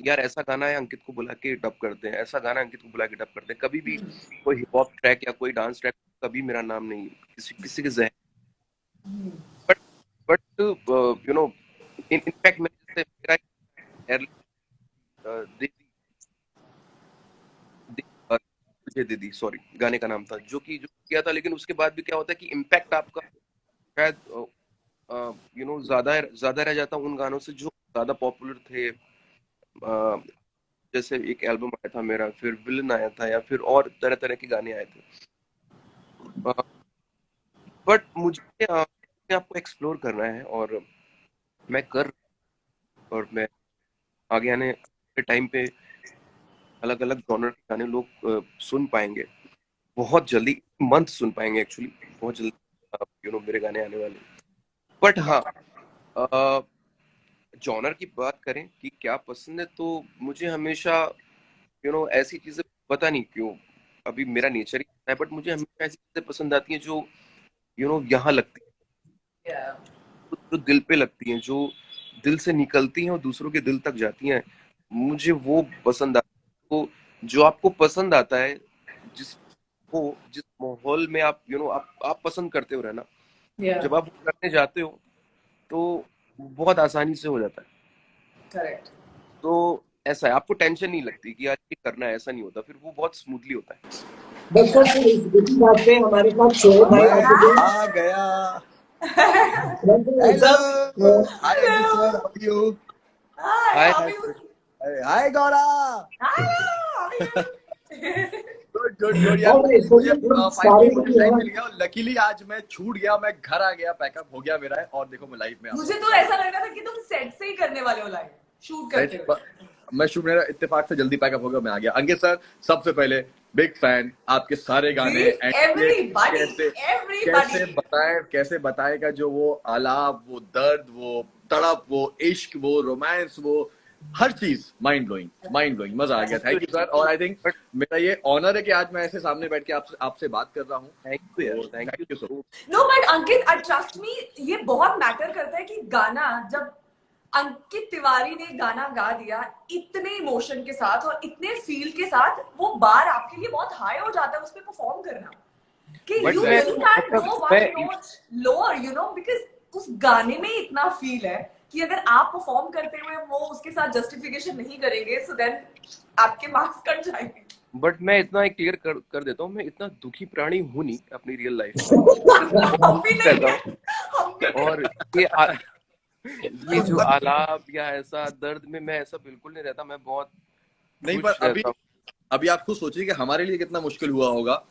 C: यार ऐसा गाना है, अंकित को बुला के डब करते हैं, ऐसा गाना अंकित को बुला के डब करते हैं। कभी भी कोई हिप हॉप ट्रैक या कोई डांस ट्रैक, कभी मेरा नाम नहीं किसी के जहन। बट बट इनफैक्ट मैंने जैसे मेरा मुझे दीदी, सॉरी, गाने का नाम था जो किया था। लेकिन उसके बाद भी क्या होता है कि इम्पैक्ट आपका शायद ज्यादा रह जाता उन गानों से जो ज्यादा पॉपुलर थे। जैसे एक एल्बम आया था मेरा, फिर विलन आया था, या फिर और तरह तरह के गाने आए थे। बट मुझे आपको एक्सप्लोर करना है, और मैं और मैं आगे आने के टाइम पे अलग अलग जॉनर के गाने लोग सुन पाएंगे बहुत जल्दी, मंथ सुन पाएंगे एक्चुअली, बहुत जल्दी मेरे गाने आने वाले। बट हाँ, जॉनर की बात करें कि क्या पसंद है, तो मुझे हमेशा ऐसी चीजें, पता नहीं क्यों, अभी मेरा नेचर ही है, बट मुझे हमेशा ऐसी चीजें पसंद आती हैं जो यहाँ लगती है, जो दिल पे लगती हैं, जो दिल से निकलती हैं और दूसरों के दिल तक जाती हैं। मुझे वो पसंद आता है। तो जो आपको पसंद आता है, जिस माहौल में आप आप पसंद करते हो रहना, जब आप करने जाते हो तो बहुत आसानी से हो जाता है।
B: करेक्ट।
C: तो ऐसा है, आपको टेंशन नहीं लगती कि यार ये करना है, ऐसा नहीं होता, फिर वो बहुत स्मूथली होता है।
D: बस इसी बात पे हमारे साथ शोएब भाई आ चुके हैं।
E: आ गया।
D: Hello
E: hi Ankit sir, how are you?
B: Hi, how are you?
E: Hi Gaura.
B: Hello.
E: Good good good यार, मुझे फाइनली टाइम मिल गया, और लकीली आज मैं छूट गया, मैं घर आ गया, पैकअप हो गया मेरा, और देखो मैं लाइव में आ।
B: मुझे तो ऐसा लग रहा था कि तुम सेट से ही करने वाले हो, लाइव शूट करते हो।
E: मैं शूट, मेरा इत्तेफाक से जल्दी पैकअप हो गया, मैं आ गया। अंकित सर, सबसे पहले बिग फैन, आपके सारे गाने कैसे बताएगा जो वो आलाप, वो दर्द, वो तड़प, वो इश्क, वो रोमांस, वो हर चीज माइंड ब्लोइंग, मजा आ गया। Thank you sir. और आई थिंक
C: बट
E: मेरा ये ऑनर है कि आज मैं ऐसे सामने बैठ के आपसे आपसे बात कर रहा हूँ।
C: थैंक यू यार,
E: तो
C: thank
E: thank you sir.
C: You.
B: No but Ankit, trust me, ये बहुत मैटर करता है कि गाना जब अंकित तिवारी ने गाना गा दिया इतने इमोशन के साथ और इतने फील के साथ, वो बार आपके लिए बहुत हाई हो जाता है उस पे परफॉर्म करना, कि
C: बट
B: यू
C: मैं
B: रियली कैन
C: मतलब
B: गो वन नोच लोअर, यू नो, बिकॉज उस गाने में इतना फील है कि अगर आप परफॉर्म करते हुए वो उसके साथ जस्टिफिकेशन नहीं करेंगे, सो देन आपके मार्क्स कट जाएंगे।
C: बट मैं इतना एक क्लियर कर देता हूँ, मैं इतना दुखी प्राणी हूँ नहीं अपनी रियल लाइफ में। मैं
B: हम भी नहीं
C: रहता
B: है,
C: हूँ।
B: हम भी नहीं।
C: और ये जो आलाप या ऐसा दर्द में मैं ऐसा बिल्कुल नहीं रहता, मैं बहुत
E: नहीं, पर
C: खुश रहता हूँ।
E: अभी आप खुद सोचिए कि हमारे लिए कितना मुश्किल हुआ होगा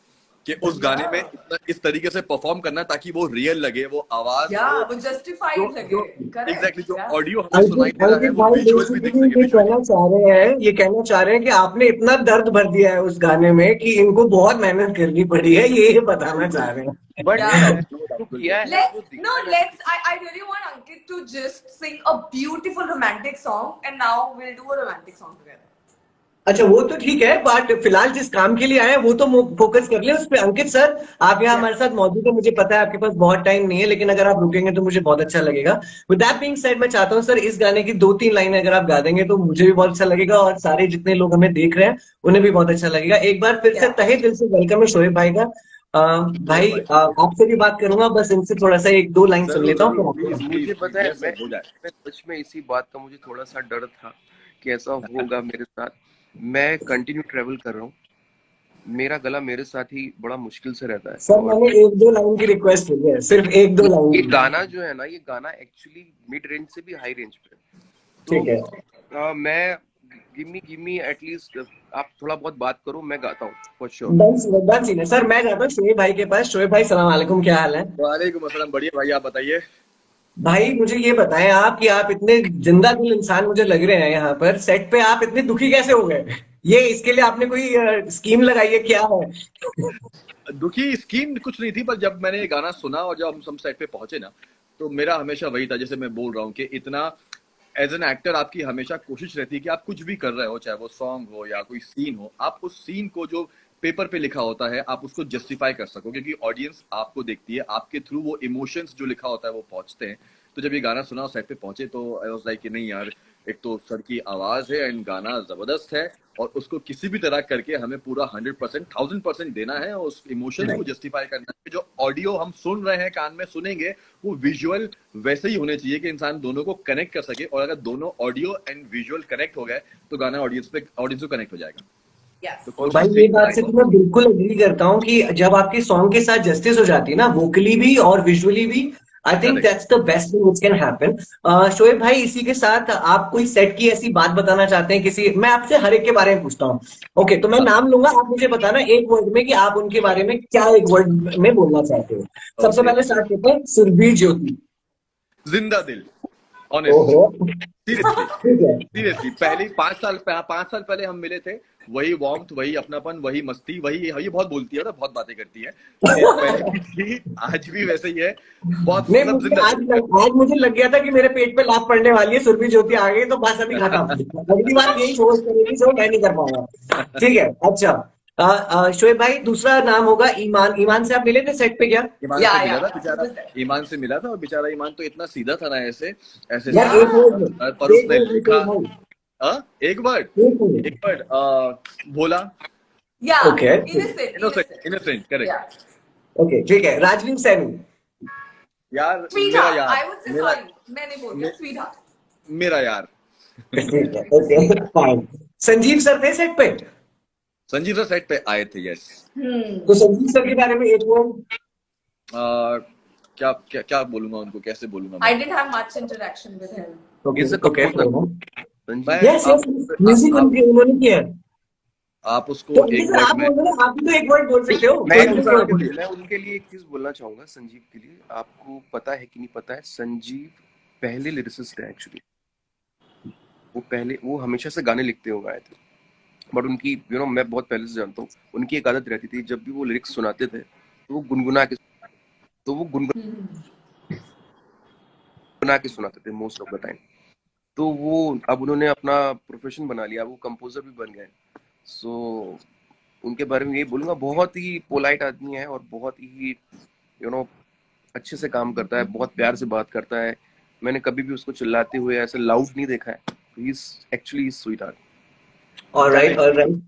E: कि उस गाने में इस तरीके से परफॉर्म करना ताकि वो रियल लगे, वो आवाज,
B: वो
E: जो
B: जस्टिफाइड लगे। करेक्ट।
E: एग्जैक्टली जो ऑडियो हमें सुनाई
D: अंकित
E: दे रहा है
D: अंकित
E: वो
D: भाई
E: विजुअल्स भी दिख
D: बेसिकली
E: सके
D: ये
E: विजुअली।
D: कहना चाह रहे हैं कि आपने इतना दर्द भर दिया है उस गाने में कि इनको बहुत मेहनत करनी पड़ी है, ये बताना चाह रहे हैं।
C: But
B: Yeah.
C: मैंने जो किया है वो दिखता है।
B: I really want Ankit to just sing a beautiful romantic song, and now we'll do a romantic song together.
D: अच्छा, वो तो ठीक है, बट फिलहाल जिस काम के लिए आए हैं वो तो फोकस कर ले उस पे। अंकित सर, आप यहाँ हमारे साथ मौजूद है, मुझे पता है आपके पास बहुत टाइम नहीं है, लेकिन अगर आप रुकेंगे तो मुझे बहुत अच्छा लगेगा। विद दैट बीइंग सेड, मैं चाहता हूँ सर इस गाने की 2-3 लाइनें अगर आप गा देंगे तो मुझे भी बहुत अच्छा लगेगा और सारे जितने लोग हमें देख रहे हैं उन्हें भी बहुत अच्छा लगेगा। एक बार फिर से तहे दिल से वेलकम है शोएब भाई का। भाई आपसे भी बात करूंगा, बस इनसे थोड़ा सा 1-2 लाइन सुन
E: जरूर
D: लेता
E: जरूर,
D: हूँ।
E: प्लीज
C: मुझे
E: प्लीज
C: पता
E: प्लीज,
C: है,
E: यस सर, हो जाए।
C: मैं सच में इसी बात का मुझे थोड़ा सा डर था कि ऐसा होगा मेरे साथ। मैं कंटिन्यू ट्रेवल कर रहा हूँ, मेरा गला मेरे साथ ही बड़ा मुश्किल से रहता है।
D: सर
C: और
D: मैंने 1-2 लाइन की रिक्वेस्ट की है, सिर्फ 1-2 लाइन
C: ये
D: की।
C: गाना जो है ना, ये गाना एक्चुअली मिड रेंज से भी हाई रेंज पे है।
D: ठीक है।
C: तो मैं गिव मी एटलीस्ट, आप थोड़ा बहुत बात करो, मैं गाता हूँ फॉर श्योर।
D: डन सीन है सर। मैं जाता हूँ शोएब भाई के पास। शोएब भाई, सलाम वालेकुम, क्या हाल है?
E: वालेकुम अस्सलाम, बढ़िया भाई, आप बताइए।
D: भाई मुझे ये बताएं आप कि आप इतने जिंदा दिल इंसान मुझे लग रहे हैं, यहाँ पर सेट पे आप इतने दुखी कैसे हो गए? ये इसके लिए आपने कोई स्कीम लगाई है, क्या है?
E: दुखी स्कीम कुछ नहीं थी, पर जब मैंने ये गाना सुना और जब हम सेट पे पहुंचे ना, तो मेरा हमेशा वही था, जैसे मैं बोल रहा हूँ कि इतना एज एन एक्टर आपकी हमेशा कोशिश रहती है कि आप कुछ भी कर रहे हो, चाहे वो सॉन्ग हो या कोई सीन हो, आप उस सीन को जो पेपर पे लिखा होता है आप उसको जस्टिफाई कर सको, क्योंकि ऑडियंस आपको देखती है, आपके थ्रू वो इमोशंस जो लिखा होता है वो पहुंचते हैं। तो जब ये गाना सुना और सेट पे पहुंचे तो आई वाज लाइक कि नहीं यार, एक तो सर की आवाज है एंड गाना जबरदस्त है, और उसको किसी भी तरह करके हमें पूरा 100%, 1000% देना है और उस इमोशंस को जस्टिफाई करना है। जो ऑडियो हम सुन रहे हैं, कान में सुनेंगे, वो विजुअल वैसे ही होने चाहिए कि इंसान दोनों को कनेक्ट कर सके, और अगर दोनों ऑडियो एंड विजुअल कनेक्ट हो गए तो गाना ऑडियंस को कनेक्ट हो जाएगा।
B: Yes.
E: तो
D: भाई
E: कोशिश
D: ये
E: थी
D: बात से तो मैं बिल्कुल एग्री करता हूँ कि जब आपके सॉन्ग के साथ जस्टिस हो जाती है ना, वोकली भी और विजुअली भी, I think
E: Correct.
D: That's the best thing which can happen. Shoaib भाई, इसी के साथ आप कोई सेट की ऐसी बात बताना चाहते हैं किसी, मैं आपसे हर एक के बारे में पूछता हूँ। ओके, तो मैं नाम लूंगा, आप मुझे बताना एक वर्ड में कि आप उनके बारे में क्या एक वर्ड में बोलना चाहते हो। सबसे
E: Okay.
D: पहले स्टार्ट करते हैं सुरभि ज्योति।
E: जिंदा दिल, ऑनेस्ट,
D: ओहो,
E: सीरियसली
D: ठीक है।
E: सीरियसली, पहले 5 साल पहले हम मिले थे, वही वार्मथ, वही अपनापन, वही मस्ती, वही ये बहुत बोलती है ना, बहुत बातें करती है, ये पहले भी थी, आज भी वैसे ही है, बहुत
D: नहीं,
E: मतलब
D: मुझे
E: जिंदा
D: आज
E: दिल।
D: आज मुझे लग गया था कि मेरे पेट पे लात पड़ने वाली है, सुरभि ज्योति आ गई तो बस अभी खत्म, अगली बार यही शो करेगी जो मैं नहीं कर पाऊंगा। ठीक है, अच्छा। शोएब भाई, दूसरा नाम होगा ईमान। ईमान से आप मिले थे सेट पे क्या?
E: ईमान से मिला था बेचारा, ईमान से मिला था, और बेचारा ईमान तो इतना सीधा था ना, ऐसे ऐसे
D: यार
E: सीधा
D: एक वर्ड में,
E: था, पर
D: एक
E: उसने
D: वर्ड में
E: लिखा।
D: शोएब भाई,
E: एक वर्ड,
D: एक वर्ड।
E: एक वर्ड, भोला,
B: Yeah.
D: Okay
B: Innocent.
E: Innocent, innocent, correct.
B: Yeah.
D: Okay, ठीक है। राजवीर सैनी।
E: यार, मेरा
B: Sweetheart.
E: यार,
B: I would say
E: मेरा
B: sorry. मैं नहीं बोल रही हूँ, sweetheart.
E: मेरा यार।
D: ठीक है, ओके फाइन। संजीव सर थे सेट पे?
E: संजीव सर सेट पे आए थे, यस।
D: तो संजीव सर के बारे में एक वर्ड।
E: क्या क्या क्या बोलूंगा उनको, कैसे बोलूंगा
B: I
E: मैं?
B: didn't have much interaction with him.
C: He's a
D: okay,
C: composer.
E: मैं
D: यस यस, म्यूजिक उन्होंने किया है।
E: आप उसको
D: तो अंकित
E: एक
D: सर
E: वर्ड
D: आप
E: में,
D: बोल रहे हो, आप भी तो एक वर्ड बोल सकते हो।
C: मैं
D: कोई भी
E: सर, आप
D: word।
E: बोलिए।
C: मैं उनके लिए एक चीज बोलना चाहूंगा, संजीव के लिए। आपको पता है कि नहीं पता है, संजीव पहले लिरिसिस्ट है एक्चुअली। वो हमेशा से गाने लिखते हुए आए थे, बट उनकी मैं बहुत पहले से जानता हूँ, उनकी एक आदत रहती थी, जब भी वो लिरिक्स सुनाते थे तो वो गुनगुना के सुनाते थे मोस्ट ऑफ द टाइम। तो वो अब उन्होंने अपना प्रोफेशन बना लिया, वो कंपोजर भी बन गए। सो उनके बारे में यही बोलूंगा, बहुत ही पोलाइट आदमी है और बहुत ही अच्छे से काम करता है, बहुत प्यार से बात करता है। मैंने कभी भी उसको चिल्लाते हुए ऐसे लाउड नहीं देखा है। He is actually sweet heart.
D: Alright, alright.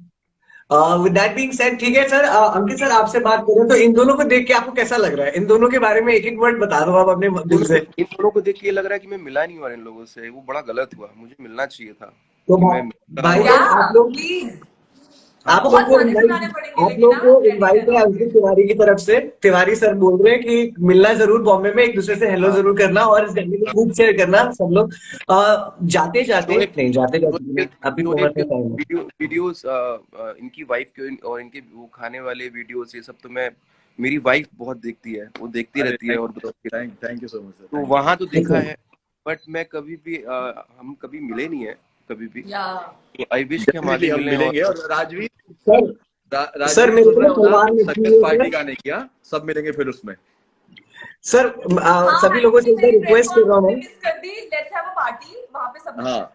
D: With that being said, ठीक है सर, अंकित सर आपसे बात करें तो इन दोनों को देख के आपको कैसा लग रहा है? इन दोनों के बारे में एक एक वर्ड बता दो आप अपने दिल से।
C: इन दोनों को देख के ये लग रहा है कि मैं मिला नहीं हुआ इन लोगों से, वो बड़ा गलत हुआ, मुझे मिलना चाहिए था
D: तो
C: कि मैं मिलता
D: भाई
C: और
D: लोग, आप लोग
B: प्लीज
D: आप लोग
B: बहुत
D: को
B: गाने
D: इनवाइट
B: सुनाने पड़ेंगे
D: आप
B: लेकिन
D: लोग को
B: रेडी
D: इनवाइट है
B: रहना।
D: अंकित तिवारी की तरफ से। तिवारी सर बोल रहे हैं कि मिलना जरूर बॉम्बे में, एक दूसरे से हेलो
C: हाँ,
D: जरूर करना और इस गाने को खूब शेयर करना सब लोग। जाते जाते
C: शोएब
D: नहीं, जाते
C: शोएब
D: जाते नहीं,
C: के
D: अभी
C: शोएब
D: थोड़ा
C: के
D: सा टाइम है।
C: वीडियोस, इनकी वाइफ के और इनके वो खाने वाले वीडियोस, ये सब तो मैं, मेरी वाइफ बहुत देखती है, वो देखती
E: अरे
C: रहती है और बताती है।
E: Thank you so much sir,
C: तो
E: थैंक यू।
C: वहां तो देखा
D: अच्छा
C: है, बट मैं कभी भी हम कभी मिले नहीं है कभी भी।
B: या
C: तो आई विश कि हम
E: डेफिनेटली
C: आगे
E: हम
C: मिलें।
E: मिलेंगे।
C: और
E: और राजवीर,
D: सर, सर
E: राजवीर
D: मेरे
E: सुन
D: को
E: रहे
D: ना
E: हो ना,
D: सलमान मिट्टी
E: सक्सेस
D: है
E: पार्टी
D: सर।
E: का नहीं किया, सब मिलेंगे फिर उसमें।
D: सर
B: हाँ
D: सभी लोगों से
B: एक्चुअली
D: एक बार
B: मेरी ड्रेस
D: रिक्वेस्ट कर
B: कॉल
D: रहा
B: तुमने
D: हूँ।
B: मिस कर दी, लेट्स हैव अ पार्टी वहां पे सब मिलते
E: हाँ
B: हैं।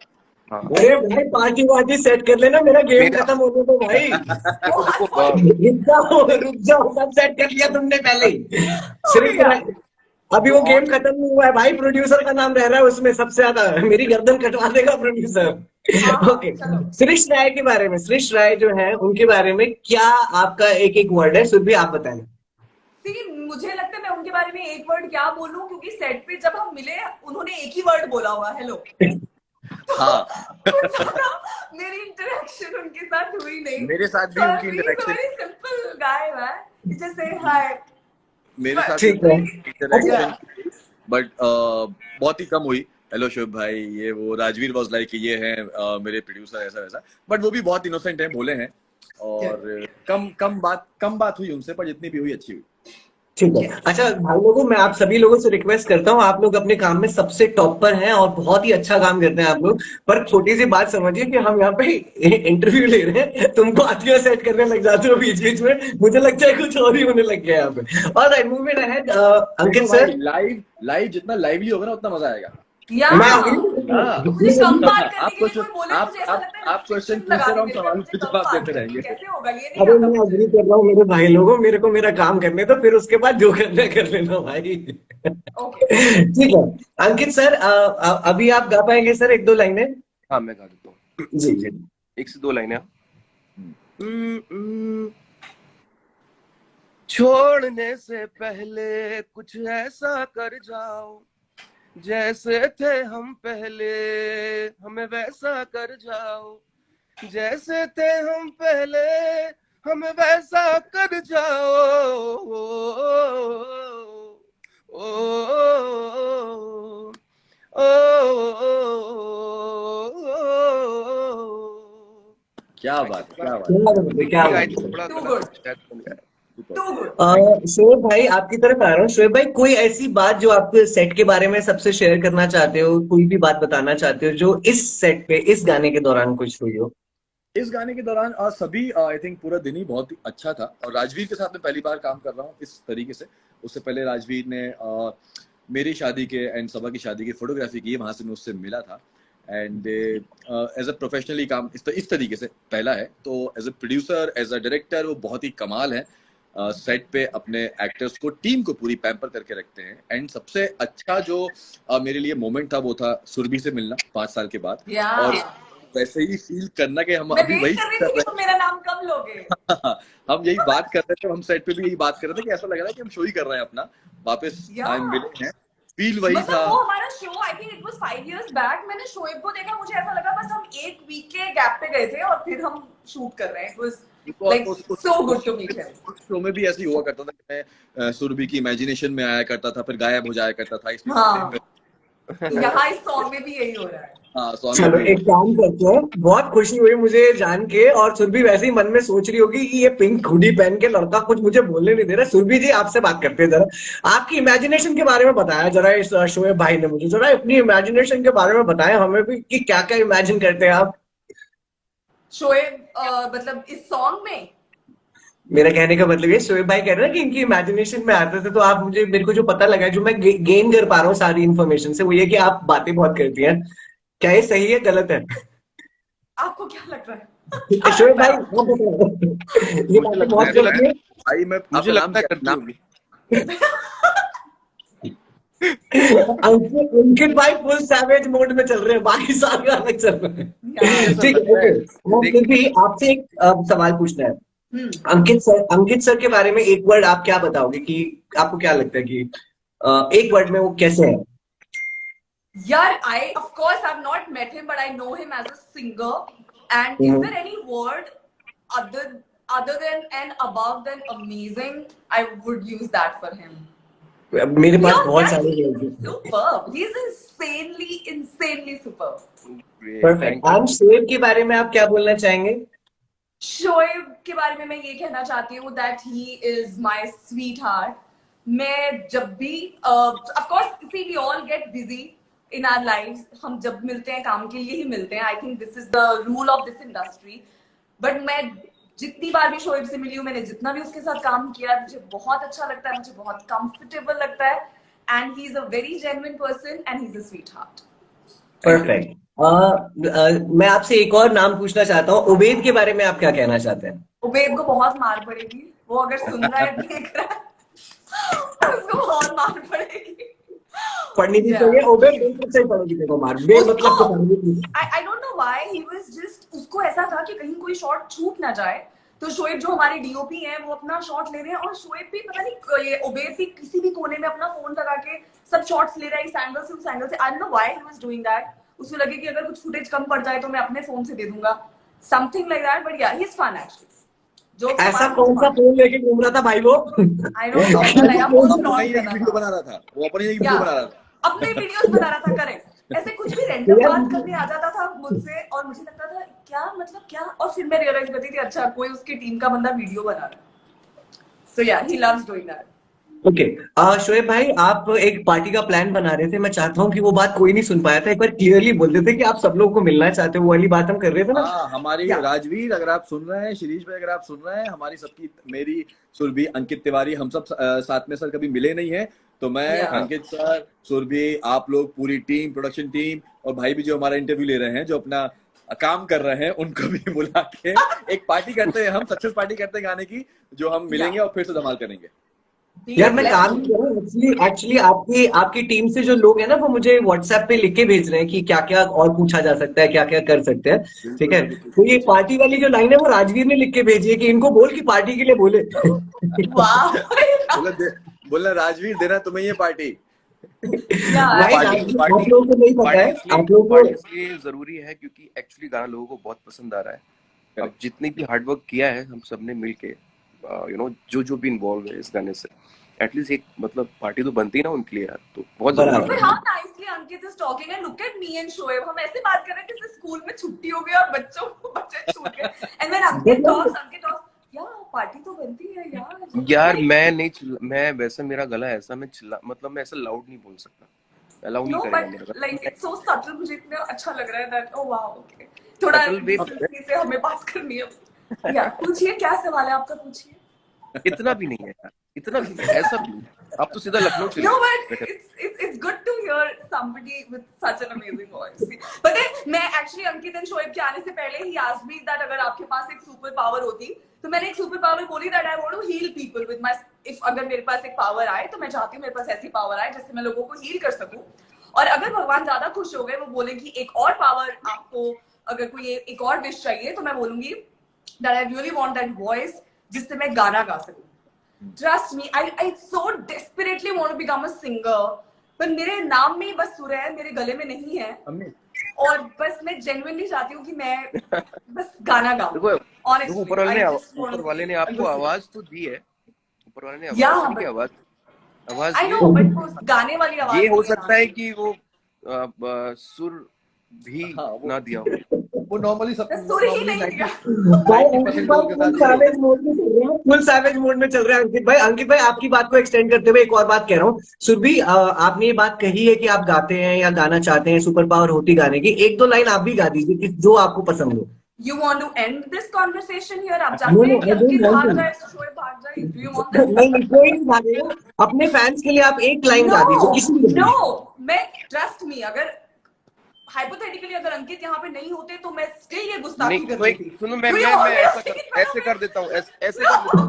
C: हाँ,
D: अरे भाई पार्टी वार्टी सेट कर लेना, मेरा गेम
C: मेरा
D: खत्म होने दो भाई।
C: देखो
B: ओह
C: देखो
B: सॉरी,
D: रुक जाओ, सब सेट कर लिया तुमने पहले ही।
B: हो
D: सिर्फ
B: गया।
D: अभी
C: जो
D: वो गेम
C: ऑन
D: खत्म नहीं हुआ है भाई, प्रोड्यूसर का नाम रह रहा है उसमें सबसे ज्यादा। मेरी गर्दन कटवा देगा
B: हाँ
D: प्रोड्यूसर।
B: हाँ
D: ओके,
B: चलो।
D: श्रेष्ठ राय के बारे में, श्रेष्ठ राय जो है उनके बारे में क्या आपका एक एक वर्ड है? सुर भी आप बताएं।
B: देखिए मुझे लगता है मैं उनके बारे में एक वर्ड क्या बोलूं, क्योंकि सेट पे जब हम मिले उन्होंने एक ही वर्ड बोला हुआ, हेलो।
E: हाँ,
B: कुछ ज्यादा मेरी इंटरेक्शन उनके साथ हुई नहीं।
E: मेरे साथ भी
B: So
E: उनकी
B: he's a
E: interaction,
B: very simple guy, man. He just say hi.
E: मेरे साथ
B: But
E: भी
D: ठीक है।
E: उनकी
D: अच्छा,
E: इंटरेक्शन, बट बहुत ही कम हुई। हेलो शुभ भाई, ये वो राजवीर वॉज लाइक ये हैं मेरे प्रोड्यूसर, ऐसा वैसा। बट वो भी बहुत इनोसेंट है, भोले हैं, और कम बात हुई उनसे, पर जितनी भी हुई अच्छी हुई।
D: ठीक है।
B: yes.
D: अच्छा भाई लोगों, मैं आप सभी लोगों से रिक्वेस्ट करता हूँ, आप लोग अपने काम में सबसे टॉप पर हैं और बहुत ही अच्छा काम करते हैं आप लोग। पर छोटी सी बात समझिए कि हम यहाँ पे इंटरव्यू ले रहे हैं, तुमको आतिया सेट करने लग जाते हो बीच बीच में, मुझे लगता है कुछ और ही होने लग गया यहाँ पे। ऑलराइट, मूविंग अहेड,
E: देखो
D: अंकित
E: भाई,
D: सर।
E: लाइव जितना लाइवली होगा ना, उतना मजा आएगा।
B: या
D: मैं अग्री करता
E: हाँ,
B: तो मुझे कम
D: हूँ।
B: बात करने
E: आप
B: के लिए
E: क्वेश्चन
B: कोई बोले तो मुझे ऐसा लगता है
E: आप क्वेश्चन
B: रिस्ट्रिक्शन
E: पूछते
B: लगा
E: रहो, हम
B: देंगे
E: सवाल
B: मुझे
E: के
B: कम
E: जवाब
B: बात
E: देते
B: करने
E: रहेंगे।
B: की। कैसे होगा ये नहीं
D: अरे
B: आता
D: मैं
B: मुझे।
D: अग्री कर रहा हूँ मेरे भाई लोगों, मेरे को मेरा काम करने दो, फिर उसके बाद जो करना है कर लेना भाई।
B: ओके
D: ठीक है। अंकित सर, अभी आप गा पाएंगे सर एक दो लाइनें?
C: हाँ, मैं गा देता हूँ,
D: जी जी।
C: एक से दो लाइनें। छोड़ने से पहले कुछ ऐसा कर जाओ, जैसे थे हम पहले हमें वैसा कर जाओ, जैसे थे हम पहले हमें वैसा कर जाओ। ओ,
E: क्या बात है, क्या बात
D: क्या
E: है।
D: बात है, क्या
C: गाई
D: बात
C: थी,
D: है।
C: थोड़ा
B: टू
C: गलत
B: गुड,
C: शायद बन गया।
B: Too good.
E: Thank you.
D: Shoaib भाई आपकी तरफ आ रहा हूँ। शोएब भाई, कोई ऐसी बात जो आप सेट के बारे में सबसे शेयर करना चाहते हो, कोई भी बात बताना चाहते हो जो इस सेट पे, इस गाने के दौरान कुछ हुई हो?
E: इस गाने के दौरान सभी आई थिंक पूरा दिन ही बहुत ही अच्छा था, और राजवीर के साथ मैं पहली बार काम कर रहा हूँ इस तरीके से। उससे पहले राजवीर ने मेरी शादी के एंड सबा की शादी की फोटोग्राफी की है, वहां से मैं उससे मिला था। एंड एज अ प्रोफेशनली काम इस तरीके से पहला है। तो as a producer, as a director, वो बहुत ही कमाल है। सेट पे अपने एक्टर्स को, टीम को पूरी पैम्पर करके रखते हैं। एंड सबसे अच्छा जो मेरे लिए मोमेंट था, वो था सुरभि से मिलना 5 साल के बाद,
B: या
E: और वैसे ही फील करना कि हम
B: मैं
E: अभी
B: वेट
E: वही
B: कर रही
E: कर
B: थी कि
E: रहे
B: तुम मेरा नाम कब लोगे।
E: हैं। हम यही बात कर रहे थे, हम सेट पे भी यही बात कर रहे थे कि ऐसा लग रहा है कि हम शो ही कर रहे हैं अपना, वापस
B: या
E: आए मिले हैं, फील वही था।
B: मतलब वो हमारा show, I think it was 5 years back. मैंने शोएब को देखा, मुझे ऐसा लगा बस हम एक वीक के गैप पे गए थे और फिर हम शूट कर रहे हैं। इट वाज
E: और
B: like so good to meet him.
E: उस शो में भी ऐसे ही हुआ करता था कि मैं सुरभि की इमेजिनेशन में आया करता था, फिर गायब हो जाया करता था।
B: हाँ,
E: तो
B: यहाँ इस सॉन्ग में भी यही हो रहा है।
E: हाँ, सॉन्ग में
D: चलो
E: भी
D: एक काम करते हैं, बहुत खुशी हुई मुझे जान के, और सुरभि वैसे ही मन में सोच रही होगी कि ये पिंक हुडी पहन के लड़का कुछ मुझे बोलने नहीं दे रहा। सुरभि जी आपसे बात करते हैं जरा, आपकी इमेजिनेशन के बारे में बताया जरा इस शोएब भाई ने मुझे, जरा अपनी इमेजिनेशन के बारे में बताएं हमें भी कि क्या क्या इमेजिन करते हैं आप।
B: शोएब मतलब इस सॉन्ग में
D: मेरा कहने का मतलब ये, शोएब भाई कह रहे हैं कि इनकी इमेजिनेशन में आते थे, तो आप मुझे, मेरे को जो पता लगा है, जो मैं गेन कर पा रहा हूँ सारी इन्फॉर्मेशन से, वो ये कि आप बातें बहुत करती हैं। क्या ये सही है गलत है?
B: आपको क्या लग रहा है?
D: शोएब भाई आप बताओ। ये
E: मुझे
D: बात
E: लगता
D: बहुत
E: है
D: गलत है।
E: भाई मैं
C: मुझे
E: आपका नाम
C: लगता है
E: क्या
C: करती
E: नाम
C: होगी।
D: अंकित भाई फुल सैवेज मोड में चल रहे हैं, बाकी सारे अलग चल रहे
B: या
D: हैं।
C: ऐसा
D: ठीक है,
C: लगता
D: ओके।
C: है।
D: और
C: देख
D: फिर भी आपसे एक सवाल पूछना है।
B: हम्म
D: अंकित सर के बारे में एक वर्ड आप क्या बताओगे कि आपको क्या लगता है कि एक वर्ड में वो कैसे है?
B: Yeah, I of course have not met him, but I know him as a singer. And is there any word other than and above than amazing? I would use that for him.
D: मेरे पास
B: Yeah,
D: बहुत
B: yeah,
D: सारे
B: he's
D: word हैं।
B: superb. He's insanely superb.
D: Perfect.
C: Thank you.
D: आप शोएब के बारे में आप क्या बोलना चाहेंगे?
B: शोएब के बारे में मैं ये कहना चाहती हूँ that he is my sweetheart. मैं जब भी of course see we all get busy in our lives, हम जब मिलते हैं काम के लिए ही मिलते हैं। I think this is the rule of this industry. But मैं जितनी बार भी शोएब से मिली हूँ, मैंने जितना भी उसके साथ काम किया, मुझे बहुत अच्छा लगता है, मुझे बहुत कंफर्टेबल लगता है। And he is a very genuine person and he is a sweet heart.
C: Thank you.
D: Perfect. मैं आपसे एक और नाम पूछना चाहता हूँ, उबेद के बारे में आप क्या कहना चाहते हैं?
B: उबेद को बहुत मार पड़ेगी, वो अगर सुन रहा है देख रहा है उसको बहुत मार पड़ेगी।
D: पढ़नी भी
B: Yeah.
D: चाहिए, उबेद बिल्कुल सही पढ़ेगी, देखो मार बेमतलब के पढ़नी भी।
B: I don't know why he was just, उसको ऐसा था कि कहीं कोई शॉट छूट ना जाए। तो शोएब जो हमारे डीओपी हैं वो अपना शॉट ले रहे हैं, और शोएब भी पता नहीं ये उबेद भी किसी भी कोने में अपना फोन लगा के सब शॉट्स ले रहा है, इस एंगल से उस एंगल से। I don't know why he was doing that. उसको लगे कि अगर कुछ फुटेज कम पड़ जाए तो मैं अपने फोन से दे दूंगा, something like that. But yeah he is fun actually. Jokes
D: ऐसा कौन सा फोन लेके घूम रहा था भाई वो?
B: आई डोंट नो, मैं नया फोन
E: अपना
B: लॉन्च
E: ही
B: कर
E: एक
B: रहा
E: वीडियो
B: था।
E: बना रहा था, वो अपने ही
B: या
E: वीडियो बना रहा था।
B: अपने वीडियोस बना रहा था, करेक्ट। ऐसे कुछ भी रैंडम बात करने आ जाता था मुझसे, और मुझे लगता था क्या मतलब क्या, और फिर मैं रियलाइज करती थी अच्छा कोई उसकी टीम का बंदा वीडियो बना रहा है। सो या he loves doing that.
D: Okay. Shoaib भाई आप एक पार्टी का प्लान बना रहे थे, मैं चाहता हूँ कि वो बात कोई नहीं सुन पाया था, एक बार क्लियरली बोल देते कि आप सब लोगों को मिलना चाहते हो, वो वाली बात हम कर रहे थे ना।
E: हाँ, हमारी
B: या
E: राजवीर अगर आप सुन रहे हैं, शिरीष भाई अगर आप सुन रहे हैं, हमारी सबकी, मेरी, सुरभि, अंकित तिवारी, हम सब साथ में सर कभी मिले नहीं है, तो मैं,
B: या
E: अंकित सर, सुरभि, आप लोग, पूरी टीम, प्रोडक्शन टीम, और भाई भी जो हमारा इंटरव्यू ले रहे हैं, जो अपना काम कर रहे हैं, उनको भी बुला के एक पार्टी करते हैं, हम सक्सेस पार्टी करते हैं गाने की, जो हम
B: या
E: मिलेंगे और फिर से धमाल करेंगे।
D: यार मैं
B: लेट्स
D: काम
B: डू
D: नहीं कर रहा हूँ, एक्चुअली आपकी आपकी टीम से जो लोग हैं ना, वो मुझे व्हाट्सएप पे लिख के भेज रहे हैं कि क्या क्या और पूछा जा सकता है, क्या क्या कर सकते हैं। ठीक
E: बिल्कुल
D: है,
E: बिल्कुल,
D: तो ये
E: पूछिए।
D: पार्टी वाली जो लाइन है वो राजवीर ने लिख के भेजी है कि इनको बोल कि पार्टी के लिए बोले।
B: वाह।
E: बोला बोला राजवीर देना तुम्हें ये पार्टी।
B: या
E: वो
D: भाई
E: पार्टी
B: एक्चुअली
D: आप
E: पार्टी
D: लोगों को नहीं पता
C: पार्टी
D: है,
C: इसलिए
D: आप लोगों
C: पार्टी
D: को
C: इसलिए जरूरी है क्योंकि एक्चुअली गाना लोगों को बहुत पसंद आ रहा है। अब जितनी भी हार्डवर्क किया है हम सबने मिलके, जो जो भी इन्वॉल्व है इस गाने से, एटलीस्ट एक मतलब पार्टी तो बनती है ना उनके लिए यार, तो बहुत जरूरी
D: बराबर।
B: बट
C: है।
B: How nicely Ankit is talking, and look at me and Shoaib, हम ऐसे बात कर रहे हैं जैसे स्कूल में छुट्टी हो गई और बच्चे छूट गए। एंड व्हेन अंकित टॉक्स या पार्टी तो बनती है यार।
C: यार मैं वैसे मेरा गला ऐसा, मैं मतलब मैं ऐसा लाउड नहीं बोल सकता, अलाउ नहीं
B: नो
C: करेगा
B: बट
C: मेरा
B: लाइक
C: गला।
B: इट्स सो सटल, मुझे इतना अच्छा लग रहा है दैट ओ वाओ ओके, थोड़ा
C: सटल वे
B: डिसेंसी से हमें बात करनी है। या पूछिए क्या सवाल है आपका, पूछिए।
C: इतना भी नहीं है यार, इतना भी नहीं, ऐसा भी नहीं। आप तो सीधा लखनऊ चले
B: No, but
C: गए।
B: it's good to hear somebody with such an amazing voice. But then मैं actually अंकित एंड शोएब के आने से पहले ही asked me that अगर आपके पास एक सुपर पावर होती, तो मैंने एक सुपर पावर बोली that I want to heal people with my, if अगर मेरे पास एक पावर आए तो मैं चाहती हूँ मेरे पास ऐसी पावर आए जिससे मैं लोगों को हील कर सकूं। और अगर भगवान ज्यादा खुश हो गए, वो बोले कि एक और पावर आपको, अगर कोई एक और विश चाहिए, तो मैं बोलूंगी that I really want that voice जिससे मैं गाना गा सकूं। Trust me, I so desperately want to become a singer, पर मेरे नाम में ही बस सुर है, मेरे गले में नहीं है। और बस मैं genuinely चाहती हूँ कि मैं बस गाना गाऊं।
C: देखो
B: Honestly,
C: ऊपर वाले ने आपको आवाज तो दी है, ऊपर वाले ने आवाज दी है, आवाज
B: I know, but वो गाने वाली आवाज
C: ये हो
B: नहीं है
C: सकता है कि वो सुर भी ना दिया हो।
E: वो नॉर्मली सब
B: ना। सुर ही नहीं दिया।
D: भाई अंकित भाई फुल सैवेज मोड में चल रहे हैं, फुल सैवेज मोड में चल रहे हैं अंकित भाई। अंकित भाई आपकी बात को एक्सटेंड करते हुए एक और बात कह रहा हूँ। सुरभि आपने ये बात कही है कि आप गाते हैं या गाना चाहते हैं, सुपर पावर होती गाने की, एक दो लाइन आप भी गा दीजिए जो आपको पसंद हो।
B: You want to end this conversation here? आप
D: No,
B: चाहते हैं
D: no,
B: कि
D: I don't
B: अंकित
D: want
B: भाग
D: to.
B: जाए, शोएब भाग जाए? Do you want this?
D: नहीं कोई नहीं भागेगा, अपने फैंस के लिए आप एक लाइन गा दीजिए, किसी भी
B: No, मैं trust me, अगर हाइपोथेटिकली अगर अंकित यहाँ पे नहीं होते तो मैं स्टिल ये गुस्ताखी
C: नहीं
B: करती
C: कोई
B: थी।
C: सुनो, मैं
B: Do you
C: मैं
B: always
C: ऐसा
B: think
C: कर,
B: in front
C: ऐसे
B: of
C: कर
B: me?
C: देता हूँ, ऐसे कर देता हूँ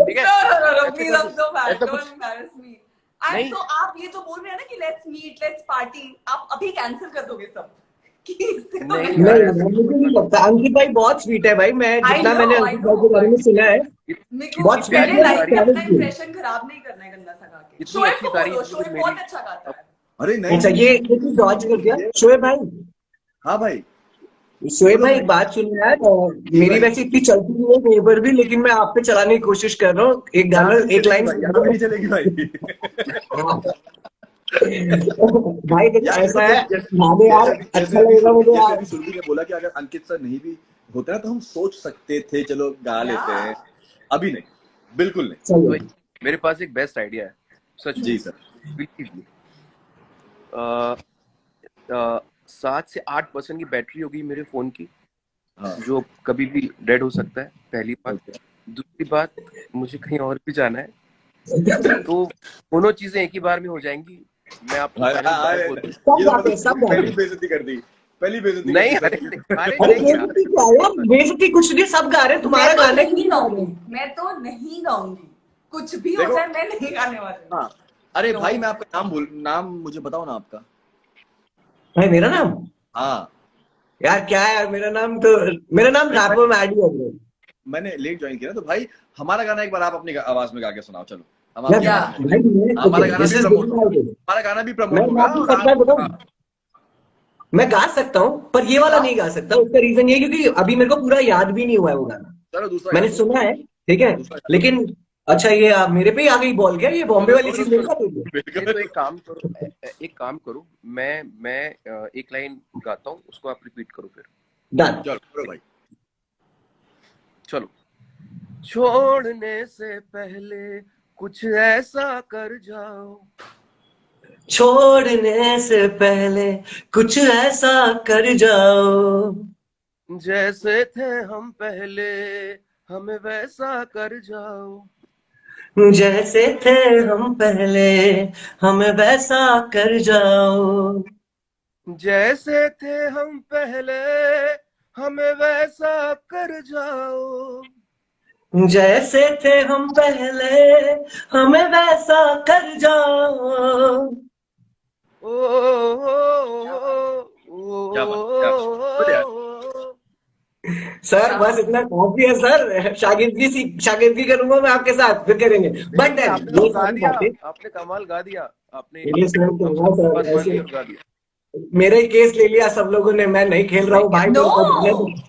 C: ठीक है,
B: No,
C: ऐसे
B: please,
C: कर
B: I'm
C: दे,
B: so bad.
C: ऐसा
B: Don't
C: कुछ
B: embarrass me.
C: नहीं।
B: So आप ये तो बोल रहे हैं ना कि let's meet, let's party. आप अभी कैंसिल कर दोगे सब कि इससे तो
C: नहीं
B: नहीं
C: यार,
D: नहीं
B: होगा।
C: ऐसा
D: यार,
C: कुछ
D: मुझे
C: मत
D: नहीं
C: कर।
D: लगता। अंकित भाई बहुत स्वीट है भाई, मैं
B: I
D: जितना मैंने
B: know, I
D: अंकित भाई
B: know,
D: के बारे में
B: but
D: सुना है,
B: मेरे को
D: बहुत स्वीट
C: प्यारी
B: मैंने
D: है,
B: लाइफ में
C: तारीफ,
B: अपना
D: टैलेंटेड।
B: इंप्रेशन खराब नहीं करना है गंदा सा गा के।
C: इतनी
B: शोएब
C: अच्छी
B: को
C: तारीफ
B: बोलो,
C: की तो
B: शोएब
C: मेरी।
B: बहुत अच्छा गाता है।
E: अरे नहीं
D: अच्छा, ये जॉर्ज कर दिया
E: ये
D: शोएब भाई।
E: हाँ भाई
D: शोएब
E: बोलो
D: भाई
E: भाई।
D: एक बात सुनिए यार,
E: जी
D: मेरी
E: भाई,
D: वैसे इतनी चलती नहीं है कहीं पर भी, लेकिन मैं आप पे चलाने की कोशिश कर रहा हूँ। एक
E: यहाँ
D: गाना,
E: पे नहीं
D: एक
E: चलेगी
D: लाइन
E: भाई, यहाँ पे नहीं चलेगी भाई।
D: हाँ। भाई देखो
E: यार
D: ऐसा
E: जैसे
D: है,
E: जैसे
D: गाने यार अच्छा लगेगा मुझे
E: जैसे
D: यार।
E: अभी सुरभि ने बोला कि अगर अंकित सर नहीं भी होते ना तो हम सोच सकते थे, चलो गा लेते हैं,
B: Yeah.
E: अभी नहीं, बिल्कुल नहीं।
C: तो
D: चलो
C: मेरे पास एक बेस्ट आइडिया है, सच में,
E: जी सर।
C: बिल्कुल। 7 से 8% की बैटरी होगी मेरे फोन की,
E: हाँ
C: जो कभी भी डेड हो सकता है, पहली बात।
E: ओके।
C: दूसरी बात, मुझे कहीं और भी जाना है, तो दोनों चीजें एक ही बार में हो जाएंगी। मैं आपको फाइनल बात बोल दूं,
D: सब
E: ये तो
D: गाते हैं,
E: मतलब
D: सब गाते
E: पहली
D: हैं।
E: बेइज्जती कर दी, पहली बेइज्जती कर
C: नहीं
E: दी
C: अरे
E: सर।
C: अरे
D: अरे
C: नहीं यार,
D: बेइज्जती क्या यार, बेइज्जती कुछ नहीं, सब गा रहे हैं, तुम्हारा
B: मैं तो
D: गाना क्यों
B: नहीं
D: नहीं गा
B: गाऊंगी,
D: रहे?
B: मैं तो नहीं गाऊंगी, कुछ भी हो
E: देखो
B: जाए मैं नहीं गाने वाली।
E: हाँ, अरे
B: No.
E: भाई मैं आपका नाम मुझे बताओ ना आपका।
D: भाई मेरा नाम,
E: हाँ
D: यार क्या है यार, मेरा नाम
E: अरे भाई,
D: रैपर मैडी है bro।
E: मैंने लेट ज्वाइन किया ना, तो भाई हमारा गाना एक बार आप अपनी आवाज में गा के सुनाओ, चलो हम
D: यार
E: आपकी आवाज में,
D: भाई मैं,
E: हमारा
D: ओके
E: गाना
D: दिस
E: भी
D: इज
E: प्रमोट होगा,
D: वेरी,
E: हमारा गाना भी
D: मैं
E: प्रमोट होगा
D: आपको
E: और
D: सच बात
E: आप
D: बताऊं,
E: हाँ,
D: मैं गा सकता हूँ पर ये वाला नहीं गा सकता। उसका रीजन ये है क्योंकि अभी मेरे को पूरा याद भी नहीं हुआ है वो गाना।
E: चलो दूसरा गा
D: मैंने
E: दो,
D: सुना है, ठीक है,
E: दूसरा गा दो।
D: लेकिन अच्छा ये मेरे पे ही आ गई बॉल क्या, ये बॉम्बे
C: सुनो
D: वाली
C: सुनो
D: चीज मेरे
C: सुनो,
D: साथ हुई है।
C: नहीं तो
E: बिल्कुल।
C: एक काम करो, मैं एक लाइन गाता हूँ, उसको आप रिपीट करो फिर।
D: डन।
E: चलो करो भाई।
C: चलो। छोड़ने से पहले कुछ ऐसा कर जाओ,
D: छोड़ने से पहले कुछ ऐसा कर जाओ,
C: जैसे थे हम पहले हमें वैसा कर जाओ,
D: जैसे थे हम पहले हमें वैसा कर जाओ,
C: जैसे थे हम पहले हमें वैसा कर जाओ,
D: जैसे थे हम पहले हमें वैसा कर जाओ।
C: ओ, ओ,
E: क्या बात, क्या बात, बोले यार।
C: ओ,
D: सर बस इतना काफी है सर, शागिर्दगी करूंगा मैं आपके साथ, फिर करेंगे।
C: नहीं
D: बट
C: नहीं,
D: देन
C: आपने तो
D: ये
C: गा
D: सारी
C: दिया,
D: बातें,
C: आपने कमाल गा दिया, आपने
D: ये सर
C: हम
D: क्या
C: सबकी बात
D: सर,
C: मान ली
D: ऐसे
C: और गा दिया।
D: मेरा ही केस ले लिया सब लोगों ने, मैं नहीं खेल रहा
C: नहीं
D: हूँ
C: क्या,
D: भाई,
B: नो,
D: मेरे को जाने दो।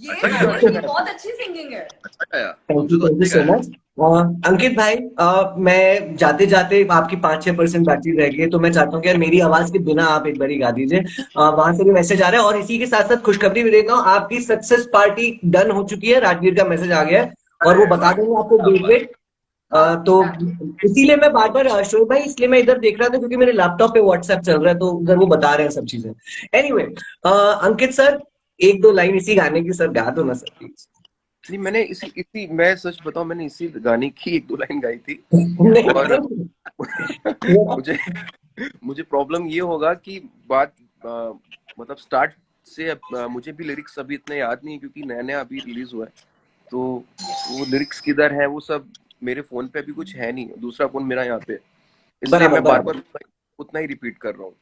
B: ये
E: अच्छा
C: अच्छा
E: गाया,
B: नहीं,
C: अच्छा
B: ये
C: गाया,
B: बहुत अच्छी सिंगिंग है।
E: अच्छा गाया,
D: थैंक
E: हमसे
D: यू,
E: तो
D: थैंक यू
E: अच्छे
D: सो
E: गाया।
D: मच। अंकित भाई, मैं जाते जाते आपकी 5-6% बैटरी रह गई है, तो मैं चाहता हूँ कि यार मेरी आवाज के बिना आप एक बार गा दीजिए। वहां से भी मैसेज आ रहा है, और इसी के साथ साथ खुशखबरी भी देता हूँ, आपकी सक्सेस पार्टी डन हो चुकी है, राजवीर का मैसेज आ गया है, और वो
E: अरे
D: बता
B: गुड।
D: देंगे आपको डेट
E: शाबाश।
D: वेट।
B: हाँ,
D: तो
B: डन।
D: इसीलिए मैं बार बार शोएब भाई, इसलिए मैं इधर देख रहा था क्योंकि मेरे लैपटॉप पे व्हाट्सएप चल रहा है, तो उधर वो बता रहे हैं सब चीजें। एनीवे, अंकित सर, एक दो लाइन इसी गाने की सर गा दो ना सर प्लीज।
C: नहीं मैंने इसी इसी मैं सच बताऊं, मैंने इसी गाने की 1-2 लाइन गाई थी, और
D: नहीं
C: मुझे मुझे प्रॉब्लम ये होगा कि बात मतलब स्टार्ट से मुझे भी लिरिक्स अभी इतने याद नहीं है, क्योंकि नया नया अभी रिलीज हुआ है, तो वो लिरिक्स किधर है वो सब मेरे फोन पे अभी कुछ है नहीं, दूसरा फोन मेरा यहाँ पे, इसलिए
D: बराबर
C: मैं बार
D: बराबर,
C: बार उतना ही रिपीट कर रहा हूँ।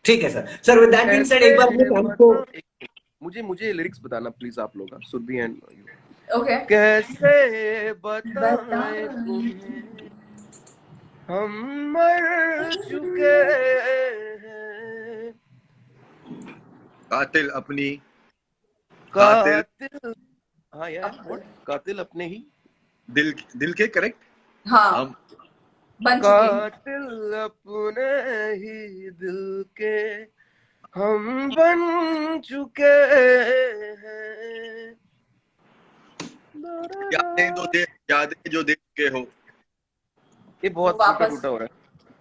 D: ठीक है sir. Sir with that being said, एक बार अपने
C: कैसे
D: फैंस को,
C: बता, मुझे मुझे लिरिक्स बताना प्लीज आप लोग, सुरभि एंड
B: ओके।
C: कैसे बताएं
B: बताएं।
C: तुम्हें हम मर चुके हैं,
E: कातिल अपनी, कातिल
C: कातिल, हाँ यार व्हाट, कातिल अपने ही,
E: दिल दिल के, करेक्ट।
B: हाँ,
E: हम
B: बन चुके हैं।
C: कातिल अपने ही दिल के हम बन चुके हैं,
E: यादें जो दिल के हो।
C: ये बहुत टूटा
B: वापस।
C: टूटा हो रहा है।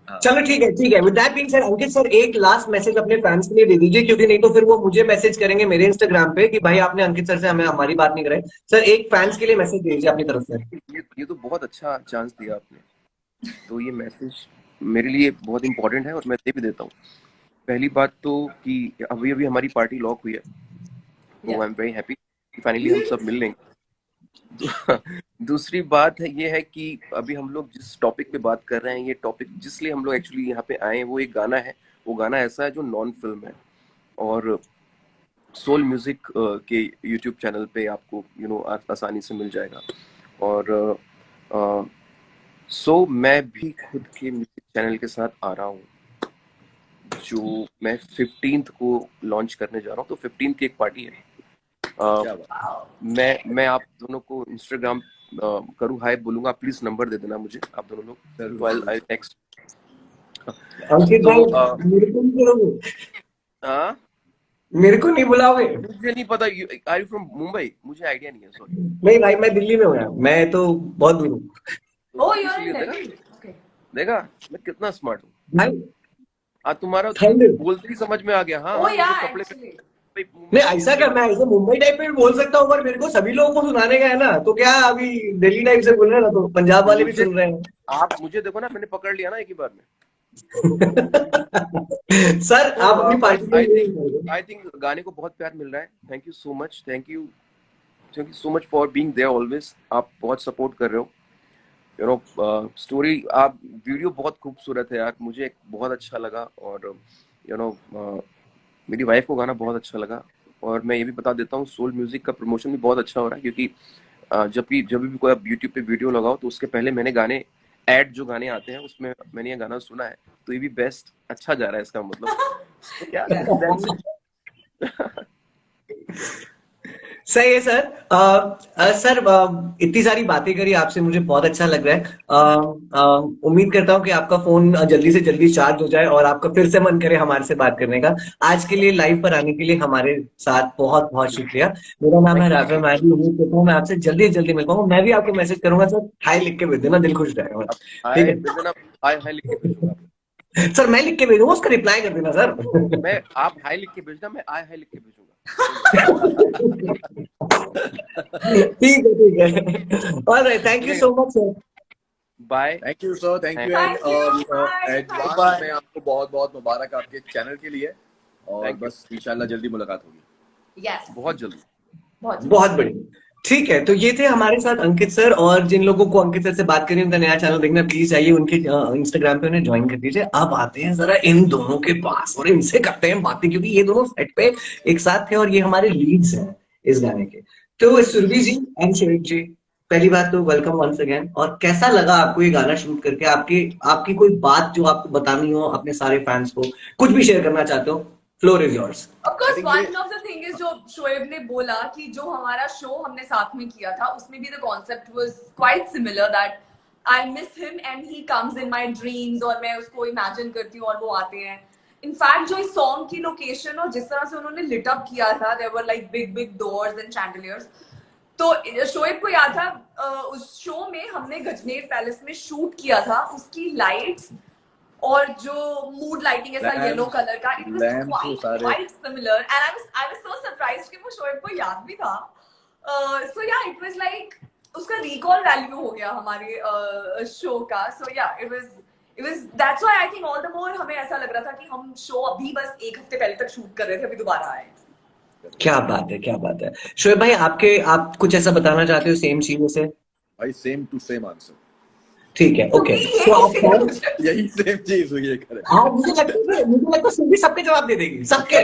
E: हाँ।
D: चलो ठीक है ठीक है। With that being said, Ankit sir एक लास्ट मैसेज अपने फैंस के लिए दे दीजिए, क्योंकि नहीं तो फिर वो मुझे मैसेज करेंगे मेरे इंस्टाग्राम पे कि भाई आपने अंकित सर से हमें हमारी बात नहीं कराई। सर एक फैंस के लिए मैसेज दे दीजिए अपनी तरफ से।
C: ये तो बहुत अच्छा चांस दिया आपने, तो ये मैसेज मेरे लिए बहुत इंपॉर्टेंट है और मैं दे भी देता हूँ। पहली बात तो कि अभी अभी हमारी पार्टी लॉक हुई है, तो
B: Yeah.
C: I am very happy कि फाइनली हम सब मिल लेंगे। दूसरी बात है ये है कि अभी हम लोग जिस टॉपिक पे बात कर रहे हैं, ये टॉपिक जिसलिए हम लोग एक्चुअली यहाँ पे आए हैं, वो एक गाना है। वो गाना ऐसा है जो नॉन फिल्म है, और सोल म्यूजिक के यूट्यूब चैनल पे आपको आसानी से मिल जाएगा। और सो मैं भी खुद के म्यूजिक चैनल के साथ आ रहा हूँ, जो मैं 15th को लॉन्च करने जा रहा हूँ। तो 15th की एक पार्टी है।
E: क्या बात।
B: Wow.
C: मैं आप दोनों को इंस्टाग्राम करूँ, हाय बोलूंगा, प्लीज नंबर दे देना मुझे आप दोनों लोग, तो आई टेक्स्ट।
D: अंकित
C: तो
D: भाई मेरे को नहीं बुलाओगे?
C: हाँ,
D: मेरे को नहीं बुलाओगे?
C: मुझे नहीं पता। Are you from Mumbai? मुझे आइडिया नहीं है, सॉरी।
D: नहीं भाई, मैं दिल्ली में हूँ यार, मैं तो बहुत दूर हूँ
B: Oh, you're
C: इसलिए
B: in
C: देखा
B: Delhi. Okay.
C: देखा मैं कितना स्मार्ट हूँ।
D: भाई।
C: तुम्हारा
D: ठंड।
C: बोलते ही समझ में आ गया। हाँ
B: Oh
C: हाँ, मुझे
B: yeah,
C: कपड़े
B: actually.
D: नहीं ऐसा क्या, मैं ऐसे मुंबई टाइप में भी बोल सकता हूँ, पर मेरे को सभी लोगों को सुनाने का है ना, तो क्या अभी दिल्ली टाइप से बोल रहे हैं ना, तो पंजाब वाले भी
C: मुझे
D: सुन रहे हैं।
C: आप मुझे देखो ना, मैंने पकड़ लिया ना एक ही बार में।
D: सर
C: तो
D: आप अपनी
C: बस
D: पार्टी
C: आई थिंक गाने को बहुत प्यार मिल रहा है। Thank you so much, thank you so much for being there always. आप बहुत सपोर्ट कर रहे हो, स्टोरी, आप वीडियो बहुत खूबसूरत है यार, मुझे बहुत अच्छा लगा। और मेरी वाइफ को गाना बहुत अच्छा लगा। और मैं ये भी बता देता हूँ, सोल म्यूजिक का प्रमोशन भी बहुत अच्छा हो रहा है, क्योंकि जब भी कोई आप यूट्यूब पे वीडियो लगाओ, तो उसके पहले मैंने जो गाने आते हैं उसमें मैंने ये गाना सुना है, तो ये भी बेस्ट अच्छा जा रहा है, इसका मतलब। तो क्या, that's it।
D: सही है सर। सर इतनी सारी बातें करी आपसे, मुझे बहुत अच्छा लग रहा है। उम्मीद करता हूँ कि आपका फोन जल्दी से जल्दी चार्ज हो जाए और आपका फिर से मन करे हमारे से बात करने का। आज के लिए लाइव पर आने के लिए हमारे साथ बहुत बहुत शुक्रिया। मेरा नाम है
C: थैंक यू
D: राघव,
C: सो
D: मैं भी उम्मीद करता हूँ मैं आपसे जल्दी से जल्दी मिल पाऊंगा। मैं भी आपको मैसेज करूंगा सर, हाय लिख के भेज देना, दिल खुश रहेगा।
C: मच।
D: ठीक
C: हाय
D: है
C: भेज देना, हाय लिख के भेजूंगा।
D: सर, मैं लिख के भेजूंगा, उसका रिप्लाई कर देना सर।
C: आप हाय लिख के भेजना, मैं हाय लिख के भेजूंगा।
D: ठीक है। Alright, thank you so much sir.
C: Bye.
E: Thank you sir, thank you.
B: Thank you. Bye.
E: Advance
C: Bye.
E: में आपको बहुत बहुत मुबारक आपके चैनल के लिए, और
C: Thank you.
E: बस इंशाल्लाह जल्दी मुलाकात होगी।
B: Yes.
C: बहुत जल्दी।
B: बहुत
D: बहुत बढ़िया। ठीक है, तो ये थे हमारे साथ अंकित सर, और जिन लोगों को अंकित सर से बात करनी है, उनका नया चैनल देखना, प्लीज जाइए उनके इंस्टाग्राम पे उन्हें ज्वाइन कर दीजिए। अब आते हैं जरा इन दोनों के पास और इनसे करते हैं बातें, क्योंकि ये दोनों सेट पे एक साथ थे और ये हमारे लीड्स हैं इस गाने के। तो सुरभि जी एंड शोएब जी, पहली बात तो वेलकम वंस अगेन। और कैसा लगा आपको ये गाना शूट करके? आपकी कोई बात जो आपको बतानी हो अपने सारे फैंस को, कुछ भी शेयर करना चाहते हो, floor is yours.
B: Of course,
E: I think
B: one of the thing is जो शोएब ने बोला कि जो हमारा शो हमने साथ में किया था, उसमें भी the concept was quite similar that I miss him and he comes in my dreams, और मैं उसको imagine करती हूँ और वो आते हैं। In fact, जो इस song की location और जिस तरह से उन्होंने lit up किया था, there were like big doors and chandeliers। तो शोएब को याद था उस शो में हमने गजनेर पैलेस में शूट किया था, उसकी लाइट्स और जो मूड लाइटिंग ऐसा येलो कलर का, it was quite similar and I was so surprised कि वो शोएब को याद भी था। सो या इट वाज लाइक उसका रिकॉल वैल्यू हो गया हमारे शो का। सो या it was that's why I think all the more हमें ऐसा लग रहा था कि हम शो अभी बस एक हफ्ते पहले तक शूट कर रहे थे, अभी दोबारा आए।
D: क्या बात है, क्या बात है। शोएब भाई, आप कुछ ऐसा बताना चाहते हो सेम चीजों से?
E: भाई सेम टू सेम आंसर,
D: ठीक है, ओके। तो आप
E: यही सेम चीज हुई है। करेक्ट।
D: हाँ, मुझे लगता है सुरभि सबके जवाब दे देगी, सबके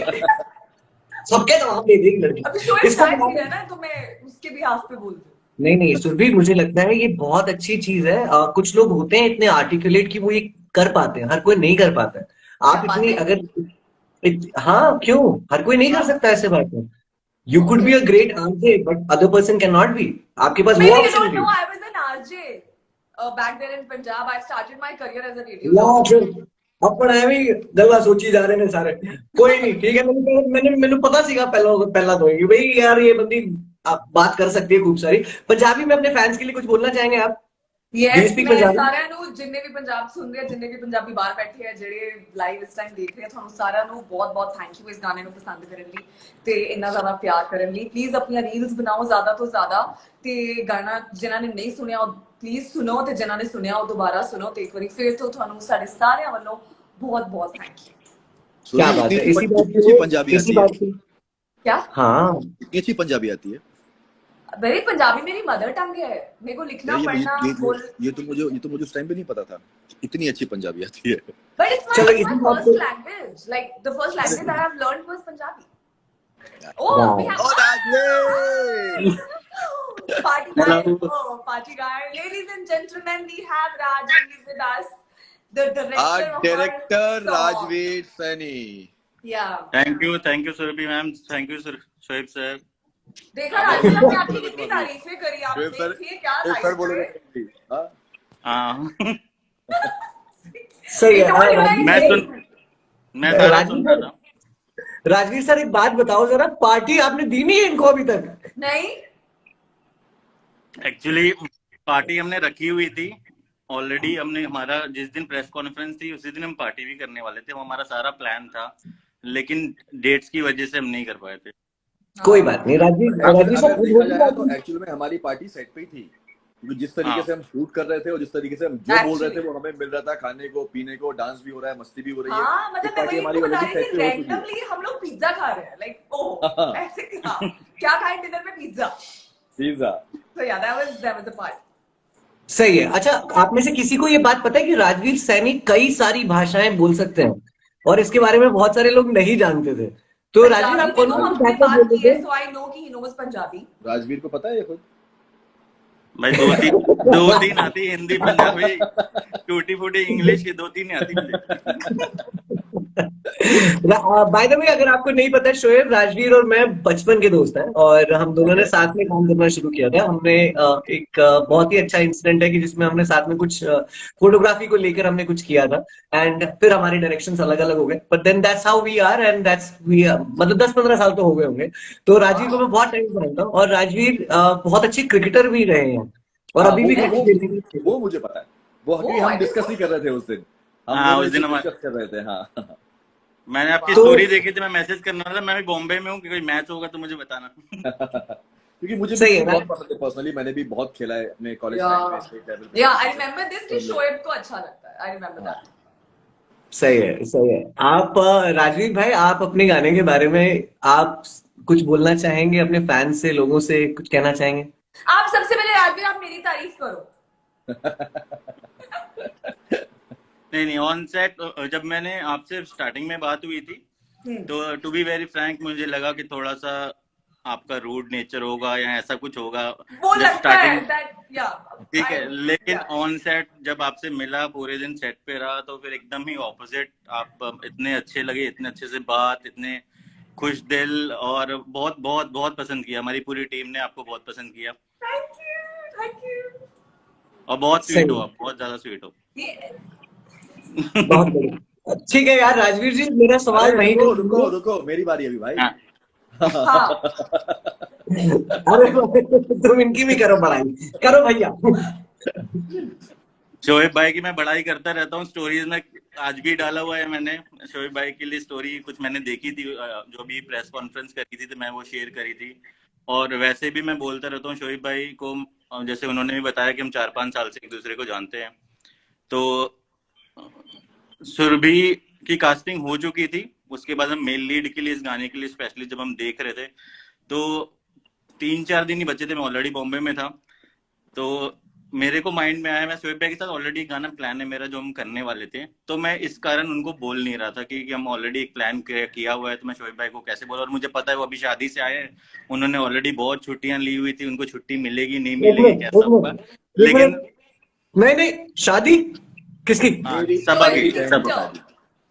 D: जवाब दे देगी लड़की।
B: अभी शोएब
D: इसका
B: शायद
D: मतलब-
B: भी है ना, तो मैं उसके भी हाथ पे बोल दूं।
D: नहीं सुरभि, मुझे लगता है ये बहुत अच्छी चीज है। कुछ लोग होते हैं इतने आर्टिकुलेट कि वो ये कर पाते हैं, हर कोई नहीं कर पाता है। आप
B: क्या
D: इतनी
B: बात है?
D: हाँ, क्यों? हर कोई नहीं कर सकता ऐसे बातें। You could be a great RJ but other person can not be. आपके पास वो
B: Maybe you
D: ऑप्शन
B: don't
D: भी
B: know,
D: है।
B: I was an RJ back then in Punjab. I started my career as a radio
D: या
B: jockey.
D: फिर अपना ਐਵੇਂ ਹੀ ਗੱਲਾਂ ਸੋਚੀ ਜਾ ਰਹੇ ਨੇ ਸਾਰੇ। कोई नहीं, ठीक है। मैंने पता सीगा पहला तो कि भाई यार ये बंदी बात कर सकती है खूब सारी। पंजाबी में अपने फैंस के लिए कुछ बोलना चाहेंगे आप?
B: Yes,
D: Do you speak
B: मैं
D: Punjabi?
B: ਸਾਰਿਆਂ ਨੂੰ ਜਿੰਨੇ ਵੀ ਪੰਜਾਬ ਸੁਣ ਰਹੇ, ਜਿੰਨੇ ਵੀ ਪੰਜਾਬੀ ਬਾਹਰ ਬੈਠੇ ਆ, ਜਿਹੜੇ ਲਾਈਵ ਇਸ ਟਾਈਮ ਦੇਖ ਰਹੇ ਆ, ਤੁਹਾਨੂੰ ਸਾਰਿਆਂ ਨੂੰ ਬਹੁਤ-ਬਹੁਤ ਥੈਂਕ ਯੂ ਇਸ ਗਾਣੇ ਨੂੰ ਪਸੰਦ ਕਰਨ ਲਈ ਤੇ ਇੰਨਾ ਜ਼ਿਆਦਾ ਪਿਆਰ ਕਰਨ ਲਈ। ਪਲੀਜ਼ ਆਪਣੀਆਂ ਰੀਲਸ ਬਣਾਓ ਜ਼ਿਆਦਾ ਤੋਂ ਜ਼ਿਆਦਾ, ਤੇ ਗਾਣਾ ਜਿਨ੍ਹਾਂ ਨੇ ਨਹੀਂ ਸੁਣਿਆ ਉਹ ਪਲੀਜ਼ ਸੁਣੋ, ਤੇ ਜਿਨ੍ਹਾਂ ਨੇ ਸੁਣਿਆ ਉਹ ਦੁਬਾਰਾ ਸੁਣੋ, ਤੇ ਇੱਕ ਵਾਰੀ ਫਿਰ ਤੋਂ ਤੁਹਾਨੂੰ ਸਾਡੇ ਸਾਰਿਆਂ ਵੱਲੋਂ ਬਹੁਤ-ਬਹੁਤ ਥੈਂਕ ਯੂ।
D: क्या
E: सुरभि
D: बात है,
E: इतनी अच्छी पंजाबी
D: इसी
E: आती है,
D: बात पे
B: क्या?
D: हाँ।
E: इतनी अच्छी पंजाबी आती है।
B: मेरी पंजाबी मेरी मदर टंग है, मेरे को लिखना
E: यार
B: पढ़ना बोल,
E: ये तो मुझे उस टाइम भी नहीं पता था, इतनी अच्छी पंजाबी आती है।
B: but it's
D: चलो
B: my
D: इसी बात
B: first
D: पे
B: language, like the first language that I've learned was Punjabi. Oh, we
D: वाह,
B: have
E: oh Rajveer,
B: party guy.
F: Hello.
B: Oh, party guy. Ladies and gentlemen, we have Rajeev with us, the
E: are
B: director of our
E: director
B: song.
E: Rajveer Saini.
B: Yeah.
F: Thank you Surabhi ma'am, thank you Shoaib sir.
B: देखा
E: आप
B: राजवीर, हमने
E: बोलो
B: आपकी कितनी तारीफें करी, आप
E: Shoaib sir,
B: देखिए क्या
E: शुएब सर
B: लाइफ
E: बोलेगा
B: है।
E: हिंदी, हाँ?
F: हाँ
D: सही
B: We
D: है।
B: told you
F: मैं
B: guys.
F: सुन मैं सारा सुन रहा
D: राजवीर
F: था।
D: राजवीर सर, एक बात बताओ जरा, पार्टी आपने दी नहीं है इनको अभी तक?
B: नहीं,
F: एक्चुअली पार्टी हमने रखी हुई थी ऑलरेडी, हमने हमारा जिस दिन प्रेस कॉन्फ्रेंस थी उसी दिन हम पार्टी भी करने वाले थे, वो हमारा सारा प्लान था, लेकिन डेट्स की वजह से हम नहीं कर पाए थे।
D: कोई बात नहीं राजवीर, राजवीर
E: अगर
D: सर
E: देखा जाए तो एक्चुअल में हमारी पार्टी सेट पे ही थी, क्योंकि जिस तरीके
F: हाँ
E: से हम शूट कर रहे थे और जिस तरीके से हम जो बोल रहे थे
B: Actually.
E: वो हमें मिल रहा था, खाने को पीने को, डांस भी हो रहा है, मस्ती भी हो रही है।
B: हाँ,
E: एक
B: मतलब मैं
E: पार्टी
B: वही
E: हमारी
B: तो बता
E: ऑलरेडी
B: रही
E: सेट
B: थी,
E: पे हो चुकी है।
B: रैंडमली हम लोग पिज्जा खा रहे हैं, लाइक ओह
E: हाँ,
B: ऐसे क्या खाएं डिनर में, pizza.
E: Pizza.
B: So yeah, that was the part.
D: सही है। अच्छा, आप में से किसी को ये बात पता है कि राजवीर सैनी कई सारी भाषाएं बोल सकते हैं, और इसके बारे में बहुत सारे लोग नहीं जानते थे। तो राजवीर,
B: पंजाबी
D: आप
B: में
D: कौन
B: तो
D: कौन सी
B: हमने
D: भाषा
B: बात
D: बोल
B: की है,
D: रहे
B: so I know कि he knows पंजाबी।
E: राजवीर को पता है ये खुद?
F: भाई दो तीन आती, हिंदी पंजाबी टूटी फूटी इंग्लिश, ये 2-3 आती मुझे।
D: बाय द वे, अगर आपको नहीं पता, शोएब, राजवीर और मैं बचपन के दोस्त हैं, और हम दोनों ने साथ में काम करना शुरू किया था। हमने एक बहुत ही अच्छा इंसिडेंट है कि जिसमें हमने साथ में कुछ फोटोग्राफी को लेकर हमने कुछ किया था, एंड फिर हमारे डायरेक्शंस अलग अलग हो गए, but then that's how we are, and that's we मतलब 10-15 साल तो हो गए होंगे। तो राजवीर को मैं बहुत टाइम से जानता हूँ, और राजवीर बहुत अच्छे क्रिकेटर भी रहे हैं, और
E: हाँ,
D: अभी भी क्रिकेट खेलने के लिए।
E: वो मुझे पता है। वो
B: Oh,
E: हकीकत हम
B: I
E: डिस्कस
B: didn't
E: नहीं कर रहे थे उस दिन, हम
F: हाँ
E: दोनों
F: उस दिन
E: डिस्कस कर रहे थे। हाँ
F: मैंने आपकी
B: Wow.
F: स्टोरी देखी थी, मैं मैसेज करना था, मैं भी बॉम्बे में हूँ, कि कोई मैच होगा तो मुझे बताना।
E: क्योंकि मुझे भी
D: सही है
E: क्रिकेट
D: ना?
E: बहुत पसंद है, पर्सनली मैंने भी बहुत खेला है अपने कॉलेज
B: Yeah.
E: टाइम में, स्टेट लेवल पे
B: Yeah, I
E: खेला है।
B: remember this कि शोएब को अच्छा लगता है, I remember that.
D: सही है, सही है। आप राजवीर भाई, आप अपने गाने के बारे में आप कुछ बोलना चाहेंगे अपने फैंस से, लोगों से कुछ कहना चाहेंगे?
B: आप सबसे पहले राजवीर, आप मेरी तारीफ करो।
F: नहीं ऑन सेट जब मैंने आपसे स्टार्टिंग में बात हुई थी, तो टू बी वेरी फ्रैंक मुझे लगा कि थोड़ा सा आपका रूड नेचर होगा या ऐसा कुछ होगा
B: वो
F: जब
B: लगता है
F: स्टार्टिंग,
B: that yeah.
F: ठीक है, लेकिन
B: yeah.
F: ऑन सेट जब आपसे मिला, पूरे दिन सेट पे रहा, तो फिर एकदम ही ऑपोजिट, आप इतने अच्छे लगे, इतने अच्छे से बात, इतने खुश दिल, और बहुत बहुत बहुत पसंद किया, हमारी पूरी टीम ने आपको बहुत पसंद किया,
B: Thank you.
F: और बहुत स्वीट हो
D: सही।
F: आप, बहुत ज्यादा स्वीट हो।
B: Yeah.
D: बहुत बढ़िया। ठीक है यार राजवीर जी, मेरा सवाल
E: अरे
D: नहीं
E: रुको रुको रुको, मेरी बारी अभी भाई।
F: हाँ,
B: हाँ,
D: अरे तुम इनकी भी करो बड़ाई, करो भैया।
F: शोएब भाई की मैं बड़ाई करता रहता हूँ, स्टोरीज में आज भी डाला हुआ है मैंने, शोएब भाई के लिए स्टोरी कुछ मैंने देखी थी, जो भी प्रेस कॉन्फ्रेंस करी थी तो मैं वो शेयर करी थी, और वैसे भी मैं बोलता रहता हूँ शोएब भाई को, जैसे उन्होंने भी बताया कि हम 4-5 साल से एक दूसरे को जानते हैं, तो सुरभि की कास्टिंग हो चुकी थी, उसके बाद हम मेल लीड के लिए, इस गाने के लिए स्पेशली जब हम देख रहे थे, तो 3-4 दिन ही बचे थे, मैं ऑलरेडी बॉम्बे में था, तो मेरे को माइंड में आया, मैं शोएब भाई के साथ ऑलरेडी गाना प्लान है मेरा जो हम करने वाले थे, तो मैं इस कारण उनको बोल नहीं रहा था कि हम ऑलरेडी एक प्लान किया हुआ है, तो मैं शोएब भाई को कैसे बोला, और मुझे पता है वो अभी शादी से आए हैं, उन्होंने ऑलरेडी बहुत छुट्टियां ली हुई थी, उनको छुट्टी मिलेगी नहीं मिलेगी कैसा होगा, लेकिन
D: नहीं, शादी किसकी?
F: हाँ,
E: मेरी
F: सबा की
B: मेरी
F: सब
B: sister.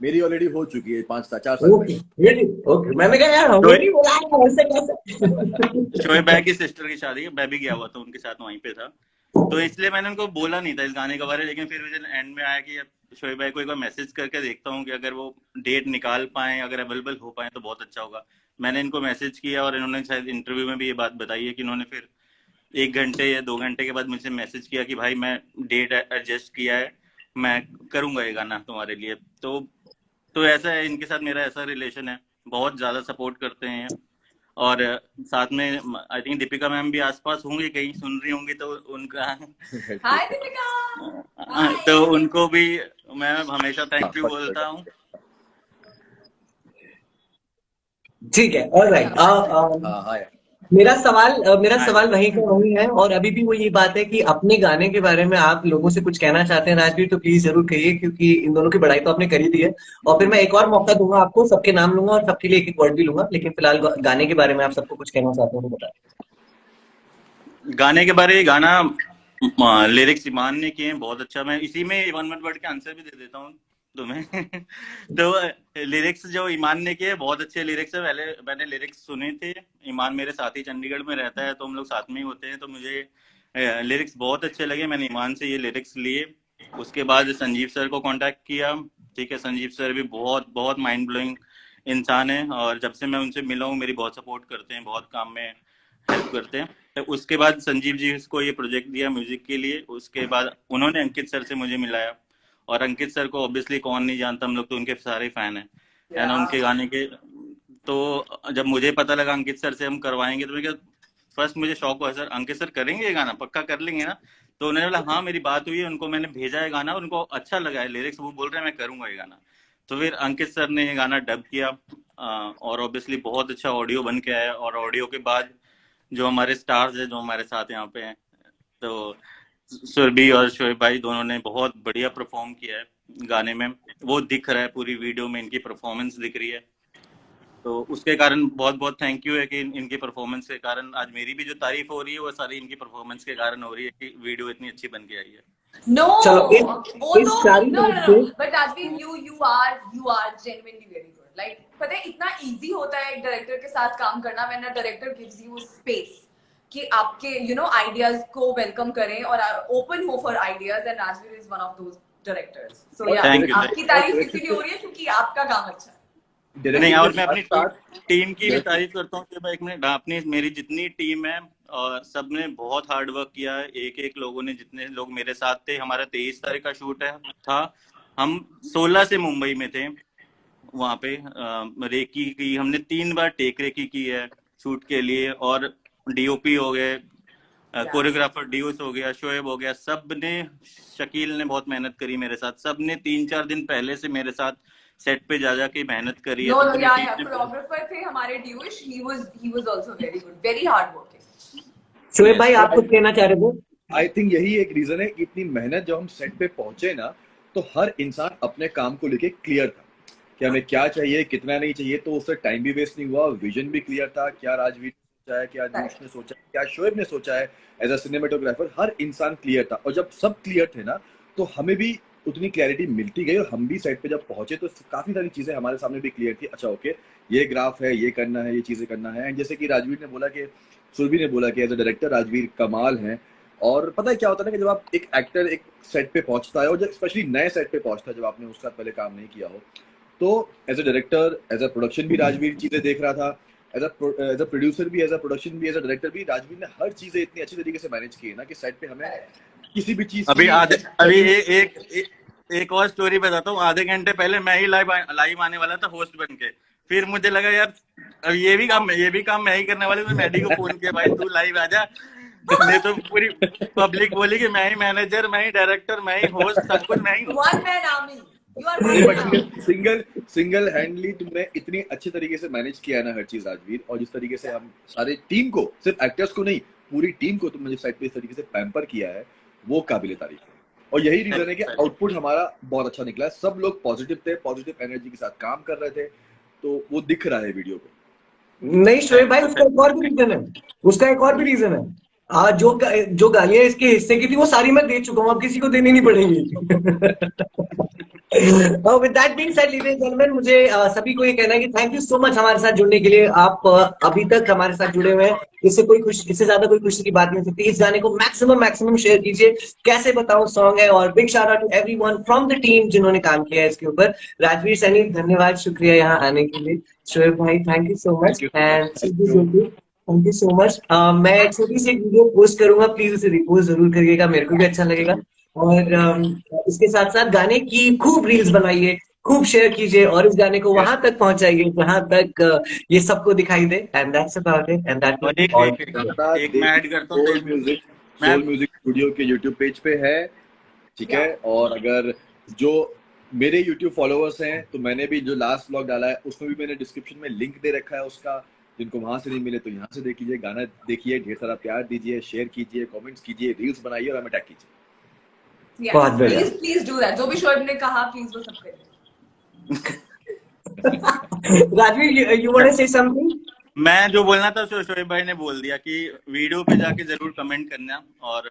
E: मेरी ऑलरेडी हो चुकी है 5-4 साल
D: ओके,
E: पहले।
D: really? ओके, मैंने कहा यार हमें नहीं बुलाया, ऐसे कैसे?
F: शोएब भाई की सिस्टर की शादी, मैं भी गया हुआ था उनके साथ, वहीं पे था, तो इसलिए मैंने उनको बोला नहीं था इस गाने के बारे में, लेकिन फिर मुझे एंड में आया कि शोएब भाई को एक बार मैसेज करके देखता हूँ कि अगर वो डेट निकाल पाए, अगर अवेलेबल हो पाए तो बहुत अच्छा होगा। मैंने इनको मैसेज किया, और इन्होंने शायद इंटरव्यू में भी ये बात बताई है कि इन्होंने फिर 1 घंटे या 2 घंटे के बाद मुझसे मैसेज किया कि भाई मैं डेट एडजस्ट किया है, मैं करूंगा ये गाना तुम्हारे लिए, तो ऐसा है, इनके साथ मेरा ऐसा रिलेशन है, बहुत ज्यादा सपोर्ट करते हैं, और साथ में आई थिंक दीपिका मैम भी आसपास होंगी, कहीं सुन रही होंगी, तो उनका
B: हाय दीपिका।
F: तो उनको भी मैं हमेशा थैंक यू बोलता हूँ,
D: ठीक है, ऑलराइट।
E: हाँ हाँ यार।
D: मेरा
F: हाँ
D: सवाल वहीं का वहीं है, और अभी भी वो ये बात है कि अपने गाने के बारे में आप लोगों से कुछ कहना चाहते हैं राजवीर, तो प्लीज जरूर कहिए, क्योंकि इन दोनों की बड़ाई तो आपने कर ही दी है। और फिर मैं एक और मौका दूंगा आपको, सबके नाम लूंगा और सबके लिए एक एक वर्ड भी लूंगा, लेकिन फिलहाल गाने के बारे में आप सबको कुछ कहना चाहते हैं तो बताएं।
F: गाने के बारे में, गाना लिरिक्स ईमान ने किए हैं बहुत अच्छा। मैं इसी में वन वन वर्ड के आंसर भी दे देता हूँ तुम्हें। तो लिरिक्स जो ईमान ने किए बहुत अच्छे लिरिक्स है। पहले मैंने लिरिक्स सुने थे। ईमान मेरे साथ ही चंडीगढ़ में रहता है, तो हम लोग साथ में ही होते हैं, तो मुझे लिरिक्स बहुत अच्छे लगे। मैंने ईमान से ये लिरिक्स लिए। उसके बाद संजीव सर को कांटेक्ट किया। ठीक है, संजीव सर भी बहुत बहुत माइंड ब्लोइंग इंसान है, और जब से मैं उनसे मिला हूँ मेरी बहुत सपोर्ट करते हैं, बहुत काम में हेल्प करते हैं। तो उसके बाद संजीव जी को ये प्रोजेक्ट दिया म्यूजिक के लिए। उसके बाद उन्होंने अंकित सर से मुझे मिलाया, और अंकित सर को ऑब्वियसली कौन नहीं जानता, हम लोग तो उनके सारे फैन हैं, है ना, उनके गाने के। तो जब मुझे पता लगा अंकित सर से हम करवाएंगे, तो मैं क्या, फर्स्ट मुझे शौक हुआ, सर अंकित सर करेंगे ये गाना, पक्का कर लेंगे ना? तो उन्होंने बोला हाँ मेरी बात हुई है, उनको मैंने भेजा है गाना, उनको अच्छा लगा है लिरिक्स, वो बोल रहे हैं मैं करूंगा ये गाना। तो फिर अंकित सर ने ये गाना डब किया, और ऑब्वियसली बहुत अच्छा ऑडियो बन के आया। और ऑडियो के बाद जो हमारे स्टार्स हैं, जो हमारे साथ यहाँ पे हैं, तो सुरभि और शोएब भाई दोनों ने बहुत बढ़िया परफॉर्म किया है गाने में। वो दिख रहा है पूरी वीडियो में, इनकी परफॉर्मेंस दिख रही है। तो उसके कारण बहुत बहुत थैंक यू है कि इनकी परफॉर्मेंस के कारण आज मेरी भी जो तारीफ हो रही है वो सारी इनकी परफॉर्मेंस के कारण हो रही है कि वीडियो इतनी अच्छी बन के आई है।
B: No,
D: चलो
B: वो
D: इस
B: तो
D: सारी
B: no
D: बात
B: no no.
D: से
B: But Rajveer, you are genuinely very good. Like पता है इतना easy होता है एक डायरेक्टर के साथ काम करना, when a director gives you space कि आपके ideas को welcome करें और open हो for ideas, and Rajveer is one of those directors. So yeah,
F: thank you.
B: आपकी तारीफ इसीलिए हो रही है क्योंकि आपका काम अच्छा है।
F: नहीं, और मैं अपनी
E: साथ
F: टीम की भी
E: साथ
F: तारीफ करता हूँ कि मैं एक मिनट, अपनी मेरी जितनी टीम है और सब ने बहुत हार्ड वर्क किया है। एक एक लोगों ने, जितने लोग मेरे साथ थे, हमारा 23 तारीख का शूट था। हम 16 से मुंबई में थे वहां पे। रेकी की हमने 3 बार टेक रेकी की है शूट के लिए, और डीओपी हो गए, कोरियोग्राफर डीओस हो गया, शोएब हो गया, सब ने, शकील ने बहुत मेहनत करी मेरे साथ, सब ने 3-4 दिन पहले से मेरे साथ सेट पे जा के मेहनत करी है।
B: No
F: तो
B: no
F: पूरी
B: yeah
F: टीम
B: yeah.
F: ने
B: Choreographer थे हमारे Diyush. He was also very good. Very hard working.
D: Shoaib भाई, आप
E: आई
D: कुछ कहना चाह रहे थे?
E: आई थिंक यही एक रीजन है कि इतनी मेहनत, जब हम सेट पे पहुंचे ना, तो हर इंसान अपने काम को लेके क्लियर था कि हमें क्या चाहिए, कितना नहीं चाहिए। तो उससे टाइम भी वेस्ट नहीं हुआ, विजन भी क्लियर था, क्या राजवीर ने सोचा है, क्या आयुष ने सोचा है, क्या शोएब ने सोचा है एज अ सिनेमेटोग्राफर, हर इंसान क्लियर था। और जब सब क्लियर थे ना, तो हमें भी उतनी क्लैरिटी मिलती गई, और हम भी सेट पे जब पहुंचे तो काफी सारी चीजें हमारे सामने भी क्लियर थी। अच्छा ओके, ये ग्राफ है, ये करना है, ये चीजें करना है। एंड जैसे कि राजवीर ने बोला कि, सुरभि ने बोला कि एज अ डायरेक्टर राजवीर कमाल है। और पता है क्या होता है ना, कि जब आप एक एक्टर एक सेट पे पहुंचता है, और जब स्पेशली नए सेट पे पहुंचता है, जब आपने उसके साथ पहले काम नहीं किया हो, तो as a director, as a production भी राजवीर चीजें देख रहा था, एज अ प्रोड्यूसर भी, एज अ प्रोडक्शन भी, एज अ डायरेक्टर भी, राजवीर ने हर चीजें इतनी अच्छी तरीके से मैनेज की है ना, कि सेट पे हमें किसी भी चीज
F: अभी
E: की
F: अभी एक और स्टोरी बताता हूँ। आधे घंटे पहले मैं ही लाइव आने वाला था होस्ट बन के। फिर मुझे लगा यार अब ये भी काम मैं ही करने वाला हूँ। मैडी को फोन किया, भाई तू लाइव आ जा। नहीं तो पूरी पब्लिक बोली कि मैं ही मैनेजर, मैं ही डायरेक्टर, मैं ही होस्ट, सब कुछ मैं ही हूँ।
B: One man army. You are one man army.
E: Single हैंडली तुमने इतनी अच्छे तरीके से मैनेज किया है ना हर चीज राजवीर। और जिस तरीके से हम सारे टीम को, सिर्फ एक्टर्स को नहीं, पूरी टीम को तुमने साइड पे इस तरीके से पैम्पर किया है, वो काबिले तारीफ है। और यही रीजन है कि आउटपुट हमारा बहुत अच्छा निकला है। सब लोग पॉजिटिव थे, पॉजिटिव एनर्जी के साथ काम कर रहे थे, तो वो दिख रहा है वीडियो पे।
D: नहीं शोएब भाई, उसका एक और भी रीजन है, उसका एक और भी रीजन है। आज जो गालियां इसके हिस्से की थी वो सारी मैं दे चुका हूँ, अब किसी को देनी नहीं पड़ेगी। With that being said, ladies and gentleman, मुझे सभी को ये कहना है कि थैंक यू सो मच हमारे साथ जुड़ने के लिए। आप अभी तक हमारे साथ जुड़े हुए हैं, इससे ज्यादा कोई खुशी की बात नहीं हो सकती। इस गाने को मैक्सिमम शेयर कीजिए। कैसे बताऊं सॉन्ग है, और big shout out to everyone from the team जिन्होंने काम किया है इसके ऊपर। राजवीर सैनी, धन्यवाद, शुक्रिया यहाँ आने के लिए। शोएब भाई, thank you so much. And thank you so much. मैं एक छोटी सी वीडियो पोस्ट करूंगा, प्लीज उसे रिपोस्ट जरूर करिएगा, मेरे को भी अच्छा लगेगा। और इसके साथ साथ गाने की खूब रील्स बनाइए, खूब शेयर कीजिए, और इस गाने को वहां तक पहुंचाइए जहां तक ये सबको दिखाई दे। And that's about it, and that
F: और
D: विल ऑल।
F: एक मैं ऐड करता हूँ
E: सोल म्यूजिक स्टूडियो के यूट्यूब पेज पे है, ठीक है। और अगर जो मेरे YouTube फॉलोअर्स हैं, तो मैंने भी जो लास्ट व्लॉग डाला है उसमें भी मैंने डिस्क्रिप्शन में लिंक दे रखा है उसका। जिनको वहां से नहीं मिले तो यहाँ से देख लीजिए, गाना देखिए, ढेर सारा प्यार दीजिए, शेयर कीजिए, कमेंट्स कीजिए, रील्स बनाइए और हमें टैग कीजिए।
B: Yes,
D: बहुत बढ़िया।
B: please do that. जो भी शोएब ने कहा, please वो सब करें.
D: Rajveer, you want to say something?
F: मैं जो बोलना था शोएब भाई ने बोल दिया कि वीडियो पे जाके जरूर कमेंट करना, और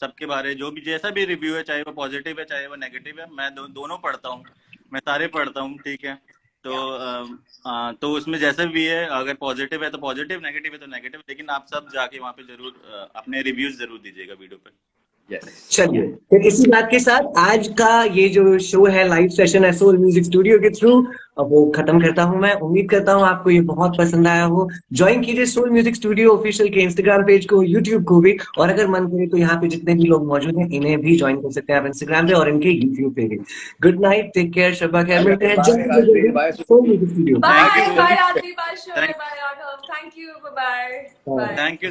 F: सबके बारे जो भी जैसा भी रिव्यू है, चाहे वो पॉजिटिव है चाहे वो नेगेटिव है, मैं दोनों पढ़ता हूँ, मैं सारे पढ़ता हूँ, ठीक है। तो उसमें जैसा भी है, अगर पॉजिटिव है तो पॉजिटिव, नेगेटिव है तो नेगेटिव, लेकिन आप सब जाके वहाँ पे जरूर अपने रिव्यूज जरूर दीजिएगा वीडियो पे।
D: चलिए, फिर इसी बात के साथ आज का ये जो शो है, लाइव सेशन है सोल म्यूजिक स्टूडियो के थ्रू, अब वो खत्म करता हूं। मैं उम्मीद करता हूं आपको ये बहुत पसंद आया हो। ज्वाइन कीजिए सोल म्यूजिक स्टूडियो ऑफिशियल के इंस्टाग्राम पेज को, यूट्यूब को भी, और अगर मन करे तो यहाँ पे जितने भी लोग मौजूद हैं इन्हें भी ज्वाइन कर सकते हैं आप इंस्टाग्राम पे और इनके यूट्यूब पे भी। गुड नाइट, टेक केयर, शबा खैर, मिलते हैं
E: Bye, Rajveer, bye,
D: soul music studio.
B: Bye,
F: Thank you.
B: bye, Rajveer, bye, Shoaib,
F: Thank-
B: bye, Raghav. Thank you, bye-bye.
D: Bye.
B: Bye.
F: Thank you.